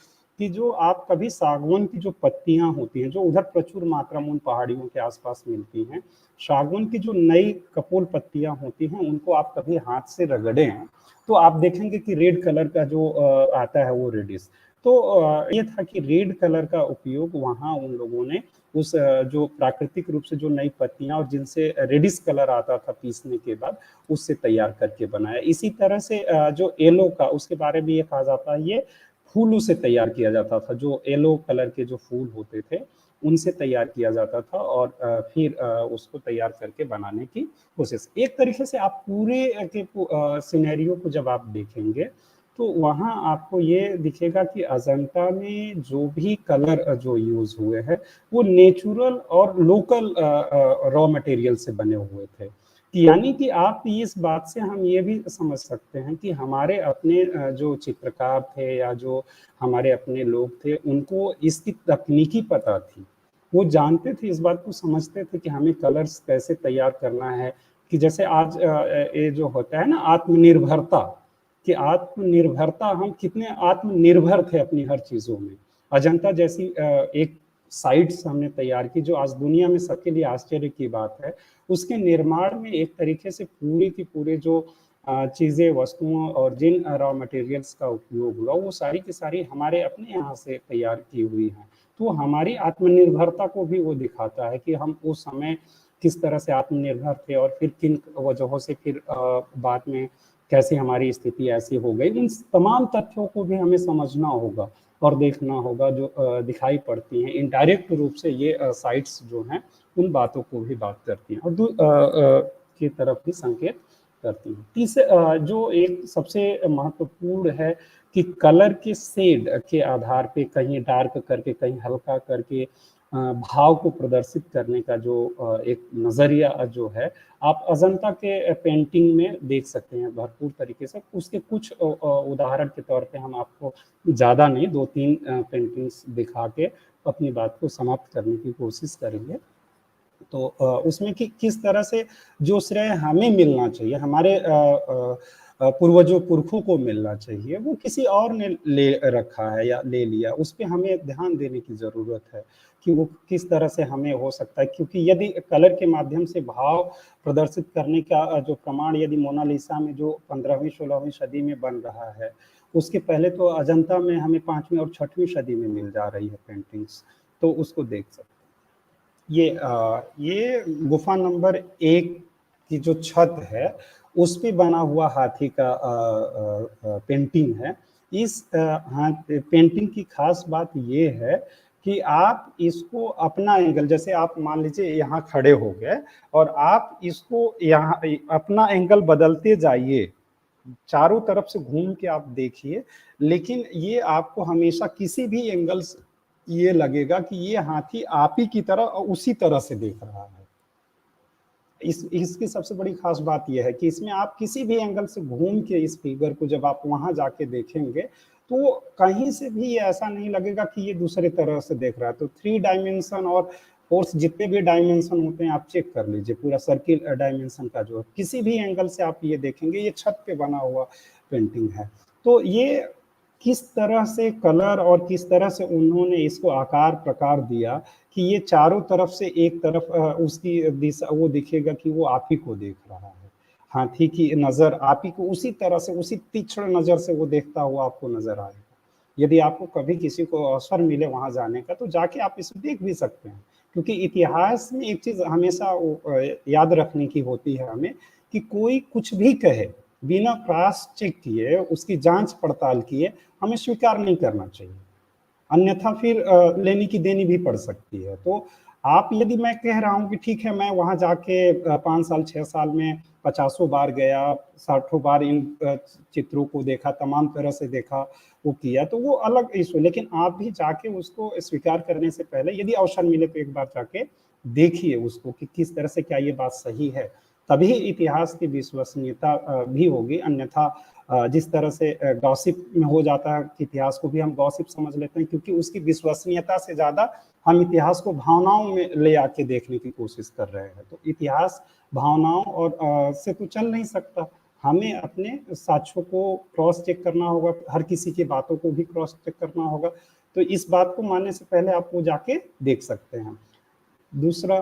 कि जो आप कभी सागवान की जो पत्तियां होती हैं, जो उधर प्रचुर मात्रा में उन पहाड़ियों के आसपास मिलती हैं, सागवान की जो नई कपोल पत्तियां होती हैं, उनको आप कभी हाथ से रगड़े हैं तो आप देखेंगे कि रेड कलर का जो आता है वो रेडिश। तो ये था कि रेड कलर का उपयोग वहाँ उन लोगों ने उस जो प्राकृतिक रूप से जो नई पत्तियां और जिनसे रेडिश कलर आता था पीसने के बाद, उससे तैयार करके बनाया। इसी तरह से जो येलो का, उसके बारे में ये कहा जाता है, ये फूलों से तैयार किया जाता था। जो येलो कलर के जो फूल होते थे उनसे तैयार किया जाता था, और फिर उसको तैयार करके बनाने की कोशिश। एक तरीके से आप पूरे के सिनेरियो को जब आप देखेंगे तो वहाँ आपको ये दिखेगा कि अजंता में जो भी कलर जो यूज हुए हैं वो नेचुरल और लोकल रॉ मटेरियल से बने हुए थे। यानी कि आप इस बात से हम ये भी समझ सकते हैं कि हमारे अपने जो चित्रकार थे या जो हमारे अपने लोग थे, उनको इसकी तकनीकी पता थी। वो जानते थे, इस बात को समझते थे कि हमें कलर्स कैसे तैयार करना है। कि जैसे आज ये जो होता है ना आत्मनिर्भरता, कि आत्मनिर्भरता, हम कितने आत्मनिर्भर थे अपनी हर चीजों में। अजंता जैसी एक साइट्स हमने तैयार की जो आज दुनिया में सबके लिए आश्चर्य की बात है। उसके निर्माण में एक तरीके से पूरी की पूरी जो चीजें, वस्तुओं और जिन रॉ मटेरियल्स का उपयोग हुआ वो सारी की सारी हमारे अपने यहाँ से तैयार की हुई हैं। तो हमारी आत्मनिर्भरता को भी वो दिखाता है कि हम उस समय किस तरह से आत्मनिर्भर थे, और फिर किन वजहों से फिर बाद में कैसे हमारी स्थिति ऐसी हो गई। इन तमाम तथ्यों को भी हमें समझना होगा और देखना होगा, जो दिखाई पड़ती हैं इनडायरेक्ट रूप से। ये साइट्स जो हैं उन बातों को भी बात करती हैं और की तरफ भी संकेत करती हैं। तीसरे जो एक सबसे महत्वपूर्ण है कि कलर के शेड के आधार पे, कहीं डार्क करके कहीं हल्का करके भाव को प्रदर्शित करने का जो एक नजरिया जो है, आप अजंता के पेंटिंग में देख सकते हैं भरपूर तरीके से। उसके कुछ उदाहरण के तौर पे हम आपको ज़्यादा नहीं, 2-3 पेंटिंग्स दिखा के अपनी बात को समाप्त करने की कोशिश करेंगे। तो उसमें कि किस तरह से जो श्रेय हमें मिलना चाहिए, हमारे पूर्वजों पुरखों को मिलना चाहिए, वो किसी और ने ले रखा है या ले लिया। उस पर हमें ध्यान देने की ज़रूरत है कि वो किस तरह से हमें हो सकता है। क्योंकि यदि कलर के माध्यम से भाव प्रदर्शित करने का जो प्रमाण यदि मोनालिसा में जो 15वीं-16वीं सदी में बन रहा है, उसके पहले तो अजंता में हमें 5वीं और 6वीं सदी में मिल जा रही है पेंटिंग्स, तो उसको देख सकते हैं। ये गुफा नंबर 1 की जो छत है उस पे बना हुआ हाथी का पेंटिंग है। इस पेंटिंग की खास बात ये है कि आप इसको अपना एंगल, जैसे आप मान लीजिए यहाँ खड़े हो गए और आप इसको यहाँ अपना एंगल बदलते जाइए, चारों तरफ से घूम के आप देखिए, लेकिन ये आपको हमेशा किसी भी एंगल से ये लगेगा कि ये हाथी आप ही की तरह और उसी तरह से देख रहा है। इसकी सबसे बड़ी खास बात यह है कि इसमें आप किसी भी एंगल से घूम के इस फिगर को जब आप वहां जाके देखेंगे तो कहीं से भी ये ऐसा नहीं लगेगा कि ये दूसरे तरह से देख रहा है। तो 3 डायमेंशन और फोर्स जितने भी डायमेंशन होते हैं आप चेक कर लीजिए, पूरा सर्किल डायमेंशन का जो है, किसी भी एंगल से आप ये देखेंगे ये छत पे बना हुआ पेंटिंग है। तो ये किस तरह से कलर और किस तरह से उन्होंने इसको आकार प्रकार दिया कि ये चारों तरफ से एक तरफ उसकी दिशा वो दिखेगा कि वो आप ही को देख रहा है। हाथी की नज़र आप ही को उसी तरह से, उसी तीक्ष्ण नज़र से वो देखता हुआ आपको नज़र आएगा। यदि आपको कभी किसी को अवसर मिले वहाँ जाने का, तो जाके आप इसे देख भी सकते हैं। क्योंकि इतिहास में एक चीज़ हमेशा याद रखने की होती है हमें कि कोई कुछ भी कहे, बिना क्रॉस चेक किए, उसकी जाँच-पड़ताल किए, हमें स्वीकार नहीं करना चाहिए। अन्यथा फिर लेनी की देनी भी पड़ सकती है। तो आप यदि मैं कह रहा हूँ कि ठीक है मैं वहाँ जाके 5 साल 6 साल में 50 बार गया, 60 बार इन चित्रों को देखा, तमाम तरह से देखा, वो किया, तो वो अलग इश्यू। लेकिन आप भी जाके उसको स्वीकार करने से पहले यदि अवसर मिले तो एक बार जाके देखिए उसको कि किस तरह से क्या ये बात सही है। तभी इतिहास की विश्वसनीयता भी होगी, अन्यथा जिस तरह से गॉसिप में हो जाता है कि इतिहास को भी हम गॉसिप समझ लेते हैं, क्योंकि उसकी विश्वसनीयता से ज़्यादा हम इतिहास को भावनाओं में ले आके देखने की कोशिश कर रहे हैं। तो इतिहास भावनाओं और से तो चल नहीं सकता। हमें अपने साक्ष्यों को क्रॉस चेक करना होगा, हर किसी की बातों को भी क्रॉस चेक करना होगा। तो इस बात को मानने से पहले आप वो जाके देख सकते हैं। दूसरा,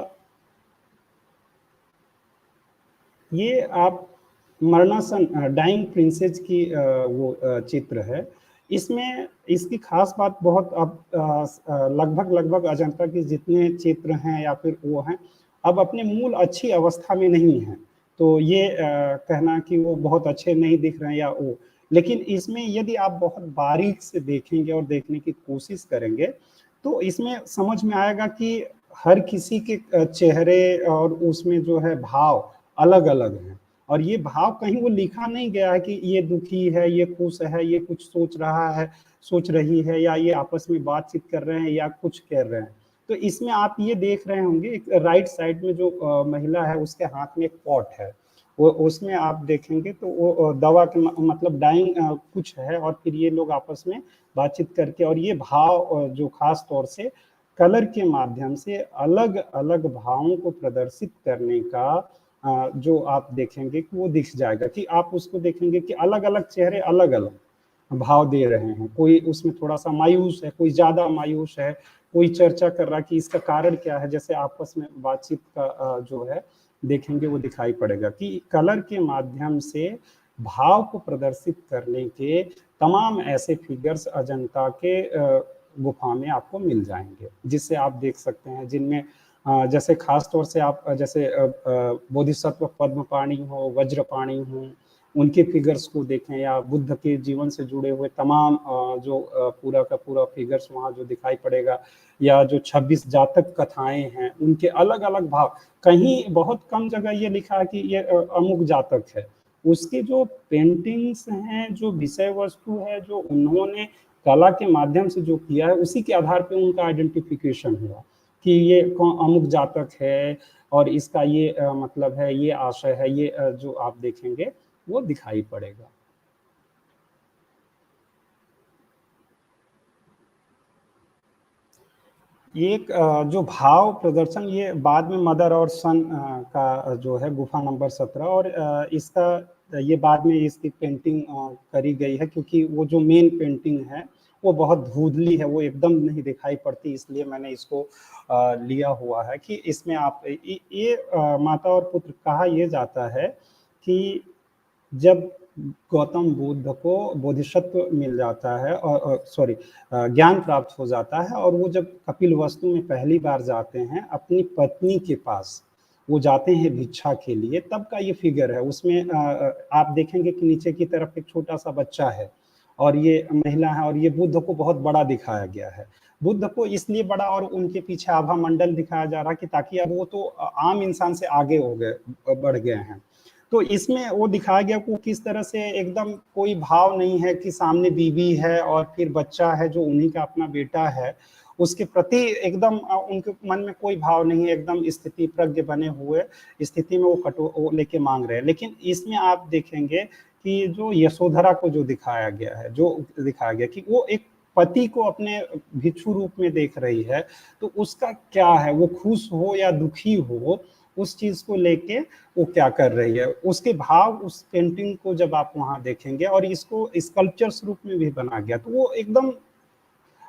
ये आप मरणासन डाइंग प्रिंसेस की वो चित्र है। इसमें इसकी खास बात बहुत अब लगभग अजंता के जितने चित्र हैं या फिर वो हैं, अब अपने मूल अच्छी अवस्था में नहीं हैं। तो ये कहना कि वो बहुत अच्छे नहीं दिख रहे हैं या वो, लेकिन इसमें यदि आप बहुत बारीक से देखेंगे और देखने की कोशिश करेंगे, तो इसमें समझ में आएगा कि हर किसी के चेहरे और उसमें जो है भाव अलग-अलग हैं। और ये भाव कहीं वो लिखा नहीं गया है कि ये दुखी है, ये खुश है, ये कुछ सोच रहा है, सोच रही है, या ये आपस में बातचीत कर रहे हैं या कुछ कह रहे हैं। तो इसमें आप ये देख रहे होंगे एक राइट साइड में जो महिला है उसके हाथ में एक पॉट है। वो उसमें आप देखेंगे तो वो दवा के मतलब डाइंग कुछ है, और फिर ये लोग आपस में बातचीत करके, और ये भाव जो खास तौर से कलर के माध्यम से अलग-अलग भावों को प्रदर्शित करने का जो आप देखेंगे कि वो दिख जाएगा कि आप उसको देखेंगे कि अलग-अलग चेहरे अलग-अलग भाव दे रहे हैं। कोई उसमें थोड़ा-सा मायूस है, कोई ज़्यादा मायूस है, कोई चर्चा कर रहा है कि इसका कारण क्या है, जैसे आपस में बातचीत का जो है देखेंगे वो दिखाई पड़ेगा कि कलर के माध्यम से भाव को प्रदर्शित करने के तमाम ऐसे फिगर्स अजंता के गुफा में आपको मिल जाएँगे, जिससे आप देख सकते हैं जिनमें जैसे खास तौर से आप जैसे बोधिसत्व पद्मपाणि हो, वज्रपाणि हो, उनके फिगर्स को देखें, या बुद्ध के जीवन से जुड़े हुए तमाम जो पूरा का पूरा फिगर्स वहाँ जो दिखाई पड़ेगा, या जो 26 जातक कथाएँ हैं, उनके अलग-अलग भाव। कहीं बहुत कम जगह ये लिखा है कि ये अमुक जातक है। उसकी जो पेंटिंग्स हैं, जो विषय वस्तु है, जो उन्होंने कला के माध्यम से जो किया है, उसी के आधार पे उनका आइडेंटिफिकेशन हुआ कि ये अमुक जातक है और इसका ये मतलब है, ये आशय है, ये जो आप देखेंगे वो दिखाई पड़ेगा। ये एक जो भाव प्रदर्शन, ये बाद में मदर और सन का जो है गुफा नंबर 17, और इसका ये बाद में इसकी पेंटिंग करी गई है, क्योंकि वो जो मेन पेंटिंग है वो बहुत धुंधली है, वो एकदम नहीं दिखाई पड़ती, इसलिए मैंने इसको लिया हुआ है कि इसमें आप ये माता और पुत्र कहा ये जाता है कि जब गौतम बुद्ध को बोधिसत्व मिल जाता है और सॉरी ज्ञान प्राप्त हो जाता है, और वो जब कपिलवस्तु में पहली बार जाते हैं अपनी पत्नी के पास, वो जाते हैं भिक्षा के लिए, तब का ये फिगर है। उसमें आप देखेंगे कि नीचे की तरफ एक छोटा सा बच्चा है और ये महिला है, और ये बुद्ध को बहुत बड़ा दिखाया गया है। बुद्ध को इसलिए बड़ा और उनके पीछे आभा मंडल दिखाया जा रहा है कि ताकि अब वो तो आम इंसान से आगे हो गए, बढ़ गए हैं। तो इसमें वो दिखाया गया को किस तरह से एकदम कोई भाव नहीं है कि सामने बीवी है और फिर बच्चा है जो उन्हीं का अपना बेटा है, उसके प्रति एकदम उनके मन में कोई भाव नहीं है, एकदम स्थिति प्रज्ञ बने हुए स्थिति में वो लेके मांग रहे हैं। लेकिन इसमें आप देखेंगे कि जो यशोधरा को जो दिखाया गया कि वो एक पति को अपने भिक्षु रूप में देख रही है, तो उसका क्या है, वो खुश हो या दुखी हो, उस चीज को लेके वो क्या कर रही है, उसके भाव उस पेंटिंग को जब आप वहां देखेंगे, और इसको स्कल्पचर्स रूप में भी बना गया, तो वो एकदम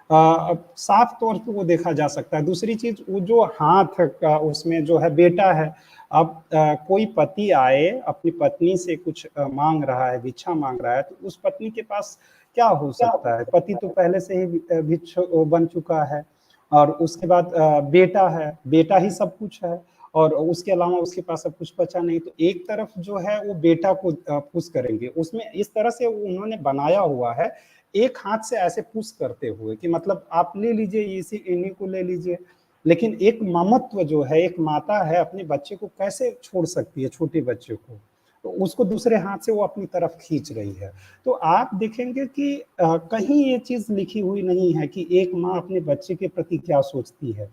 साफ तौर पे वो देखा जा सकता है। दूसरी चीज, वो जो हाथ का उसमें जो है बेटा है, अब कोई पति आए अपनी पत्नी से कुछ मांग रहा है, भिक्षा मांग रहा है, तो उस पत्नी के पास क्या हो सकता है? पति तो पहले से ही भिक्षु बन चुका है, और उसके बाद बेटा है, बेटा ही सब कुछ है, और उसके अलावा उसके पास अब कुछ बचा नहीं। तो एक तरफ जो है वो बेटा को पुश करेंगे, उसमें इस तरह से उन्होंने बनाया हुआ है, एक हाथ से ऐसे पुश करते हुए कि मतलब आप ले लीजिए, इसी इन्हीं को ले लीजिए। लेकिन एक ममत्व जो है, एक माता है अपने बच्चे को कैसे छोड़ सकती है, छोटे बच्चे को, तो उसको दूसरे हाथ से वो अपनी तरफ खींच रही है। तो आप देखेंगे कि कहीं ये चीज लिखी हुई नहीं है कि एक माँ अपने बच्चे के प्रति क्या सोचती है,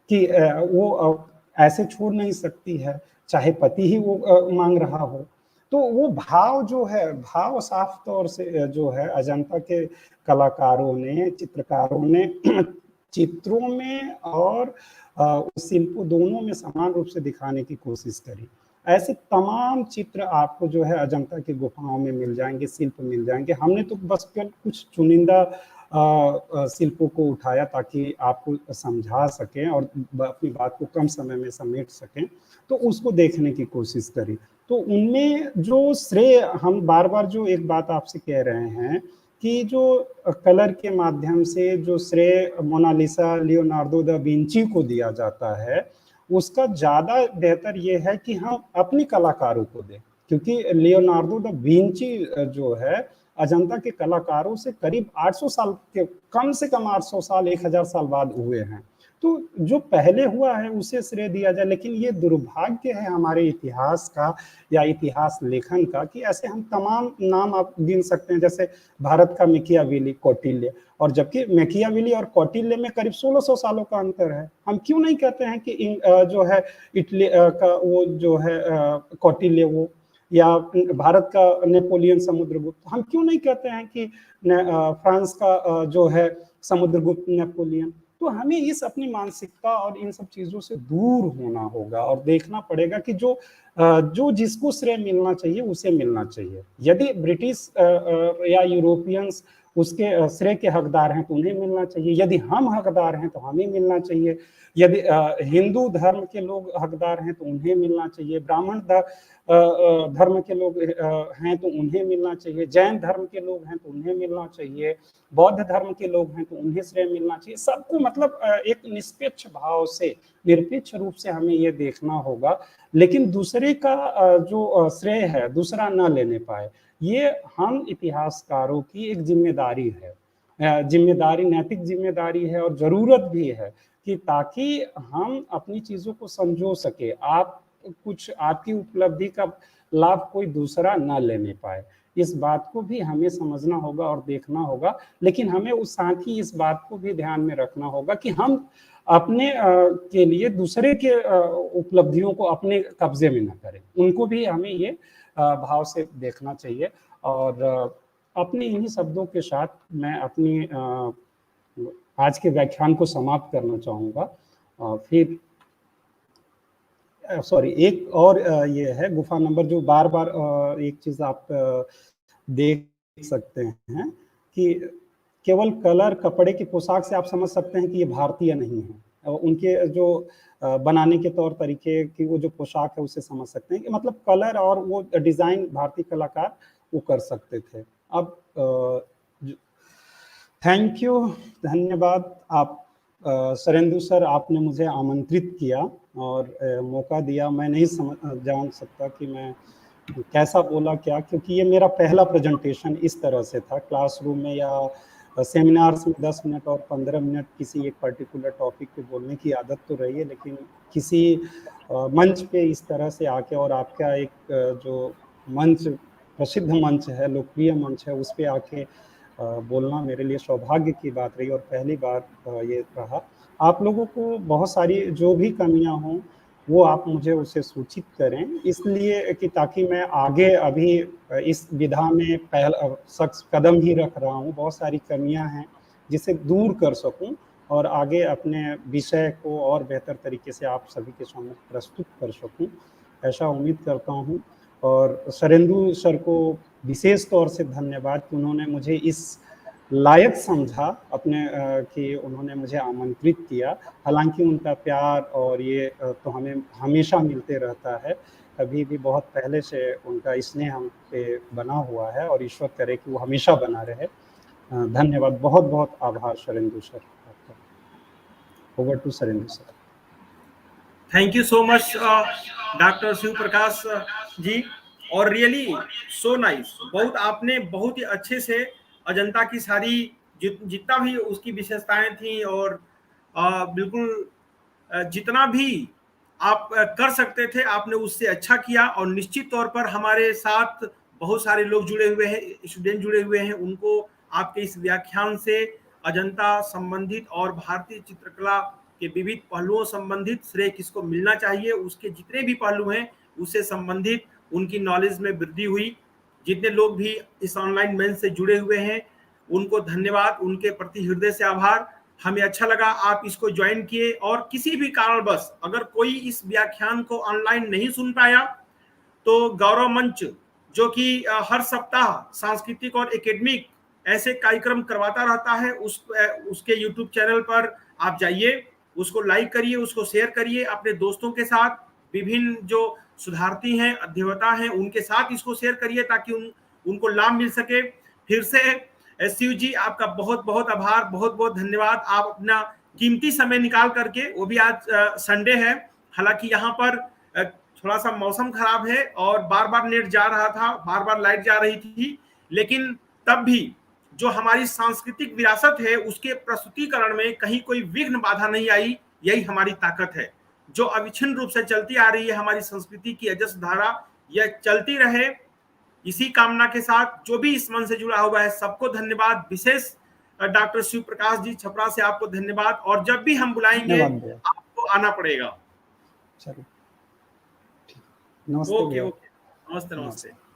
कि वो ऐसे छोड़ नहीं सकती है, चाहे पति ही वो मांग रहा हो। तो वो भाव जो है, भाव साफ तौर से जो है अजंता के कलाकारों ने, चित्रकारों ने चित्रों में और शिल्पों दोनों में समान रूप से दिखाने की कोशिश करी। ऐसे तमाम चित्र आपको जो है अजंता की गुफाओं में मिल जाएंगे, शिल्प मिल जाएंगे। हमने तो बस केवल कुछ चुनिंदा शिल्पों को उठाया ताकि आपको समझा सकें और अपनी बात को कम समय में समेट सकें, तो उसको देखने की कोशिश करी। तो उनमें जो श्रेय, हम बार बार जो एक बात आपसे कह रहे हैं कि जो कलर के माध्यम से जो श्रेय मोनालिसा लियोनार्डो दा विंची को दिया जाता है, उसका ज्यादा बेहतर ये है कि हम अपनी कलाकारों को दें, क्योंकि लियोनार्डो दा विंची जो है अजंता के कलाकारों से करीब 800 साल के, कम से कम 800 साल, 1000 साल बाद हुए हैं। तो जो पहले हुआ है उसे श्रेय दिया जाए, लेकिन ये दुर्भाग्य है हमारे इतिहास का या इतिहास लेखन का कि ऐसे हम तमाम नाम आप गिन सकते हैं, जैसे भारत का मैकियावेली, कौटिल्य, और जबकि मैकियावेली और कौटिल्य में करीब 1600 सालों का अंतर है। हम क्यों नहीं कहते हैं कि जो है इटली का वो जो है कौटिल्य वो, या भारत का नेपोलियन समुद्रगुप्त, हम क्यों नहीं कहते हैं कि फ्रांस का जो है समुद्रगुप्त नेपोलियन? तो हमें इस अपनी मानसिकता और इन सब चीजों से दूर होना होगा और देखना पड़ेगा कि जो जिसको श्रेय मिलना चाहिए उसे मिलना चाहिए। यदि ब्रिटिश या यूरोपियंस उसके श्रेय के हकदार हैं तो उन्हें मिलना चाहिए, यदि हम हकदार हैं तो हमें मिलना चाहिए, यदि हिंदू धर्म के लोग हकदार हैं तो उन्हें मिलना चाहिए, ब्राह्मण धर्म के लोग हैं तो उन्हें मिलना चाहिए, जैन धर्म के लोग हैं तो उन्हें मिलना चाहिए, बौद्ध धर्म के लोग हैं तो उन्हें श्रेय मिलना चाहिए। सबको मतलब एक निष्पक्ष भाव से, निरपेक्ष रूप से हमें ये देखना होगा, लेकिन दूसरे का जो श्रेय है दूसरा न लेने पाए, ये हम इतिहासकारों की एक जिम्मेदारी है, जिम्मेदारी, नैतिक जिम्मेदारी है, और जरूरत भी है कि ताकि हम अपनी चीजों को समझो सके, आप कुछ आपकी उपलब्धि का लाभ कोई दूसरा न लेने पाए। इस बात को भी हमें समझना होगा और देखना होगा, लेकिन हमें उस साथ ही इस बात को भी ध्यान में रखना होगा कि हम अपने के लिए दूसरे के उपलब्धियों को अपने कब्जे में न करें, उनको भी हमें ये भाव से देखना चाहिए। और अपने इन्हीं शब्दों के साथ मैं अपनी आज के व्याख्यान को समाप्त करना चाहूँगा। फिर सॉरी, एक और ये है गुफा नंबर, जो बार बार एक चीज आप देख सकते हैं कि केवल कलर, कपड़े की पोशाक से आप समझ सकते हैं कि ये भारतीय नहीं है। उनके जो बनाने के तौर तरीके की वो जो पोशाक है उससे समझ सकते हैं कि मतलब कलर और वो डिजाइन भारतीय कलाकार वो कर सकते थे। अब थैंक यू, धन्यवाद। आप सरेंदु सर, आपने मुझे आमंत्रित किया और मौका दिया। मैं नहीं जान सकता कि मैं कैसा बोला क्या, क्योंकि ये मेरा पहला प्रेजेंटेशन इस तरह से था, क्लासरूम में या सेमिनार्स में 10 मिनट और 15 मिनट किसी एक पर्टिकुलर टॉपिक पे बोलने की आदत तो रही है, लेकिन किसी मंच पे इस तरह से आके, और आपका एक जो मंच, प्रसिद्ध मंच है, लोकप्रिय मंच है, उस पे आके बोलना मेरे लिए सौभाग्य की बात रही और पहली बार ये रहा। आप लोगों को बहुत सारी जो भी कमियां हों वो आप मुझे उसे सूचित करें, इसलिए कि ताकि मैं आगे अभी इस विधा में पहला सख्त कदम ही रख रहा हूँ, बहुत सारी कमियां हैं जिसे दूर कर सकूं और आगे अपने विषय को और बेहतर तरीके से आप सभी के सामने प्रस्तुत कर सकूं, ऐसा उम्मीद करता हूं। और सरेंदु सर को विशेष तौर से धन्यवाद कि उन्होंने मुझे इस लायक समझा अपने कि उन्होंने मुझे आमंत्रित किया। हालांकि उनका प्यार और ये तो हमें हमेशा मिलते रहता है, कभी भी बहुत पहले से उनका स्नेह हम पे बना हुआ है और ईश्वर करे कि वो हमेशा बना रहे। धन्यवाद, बहुत बहुत आभार सरेंदु सर आपका। Over to Sarendu sir. Thank you so much doctor Shiv Prakash ji, और रियली सो नाइस। बहुत आपने बहुत ही अच्छे से अजंता की सारी जितना भी उसकी विशेषताएं थी और बिल्कुल जितना भी आप कर सकते थे आपने उससे अच्छा किया। और निश्चित तौर पर हमारे साथ बहुत सारे लोग जुड़े हुए हैं, स्टूडेंट जुड़े हुए हैं, उनको आपके इस व्याख्यान से अजंता संबंधित और भारतीय चित्रकला के विविध पहलुओं संबंधित श्रेय किसको मिलना चाहिए, उसके जितने भी पहलू हैं उससे संबंधित उनकी नॉलेज में वृद्धि हुई। जितने लोग भी इस ऑनलाइन मंच से जुड़े हुए हैं उनको धन्यवाद, उनके प्रति हृदय से आभार। हमें अच्छा लगा आप इसको ज्वाइन किए, और किसी भी कारणवश अगर कोई इस व्याख्यान को ऑनलाइन नहीं सुन पाया तो गौरव मंच जो कि हर सप्ताह सांस्कृतिक और एकेडमिक ऐसे कार्यक्रम करवाता रहता है, उसके यूट्यूब चैनल पर आप जाइए, उसको लाइक करिए, उसको शेयर करिए अपने दोस्तों के साथ। विभिन्न जो सुधारती हैं, अध्येवता हैं, उनके साथ इसको शेयर करिए ताकि उनको लाभ मिल सके। फिर से शिव जी आपका बहुत बहुत आभार, बहुत बहुत धन्यवाद। आप अपना कीमती समय निकाल करके, वो भी आज संडे है, हालांकि यहाँ पर थोड़ा सा मौसम खराब है और बार बार नेट जा रहा था, बार बार लाइट जा रही थी, लेकिन तब भी जो हमारी सांस्कृतिक विरासत है उसके प्रस्तुतिकरण में कहीं कोई विघ्न बाधा नहीं आई। यही हमारी ताकत है जो अविच्छिन्न रूप से चलती आ रही है। हमारी संस्कृति की अजस धारा यह चलती रहे, इसी कामना के साथ जो भी इस मन से जुड़ा हुआ है सबको धन्यवाद। विशेष डॉक्टर शिव प्रकाश जी छपरा से आपको धन्यवाद, और जब भी हम बुलाएंगे आपको आना पड़ेगा। चलो, नमस्ते। ओके, नमस्ते।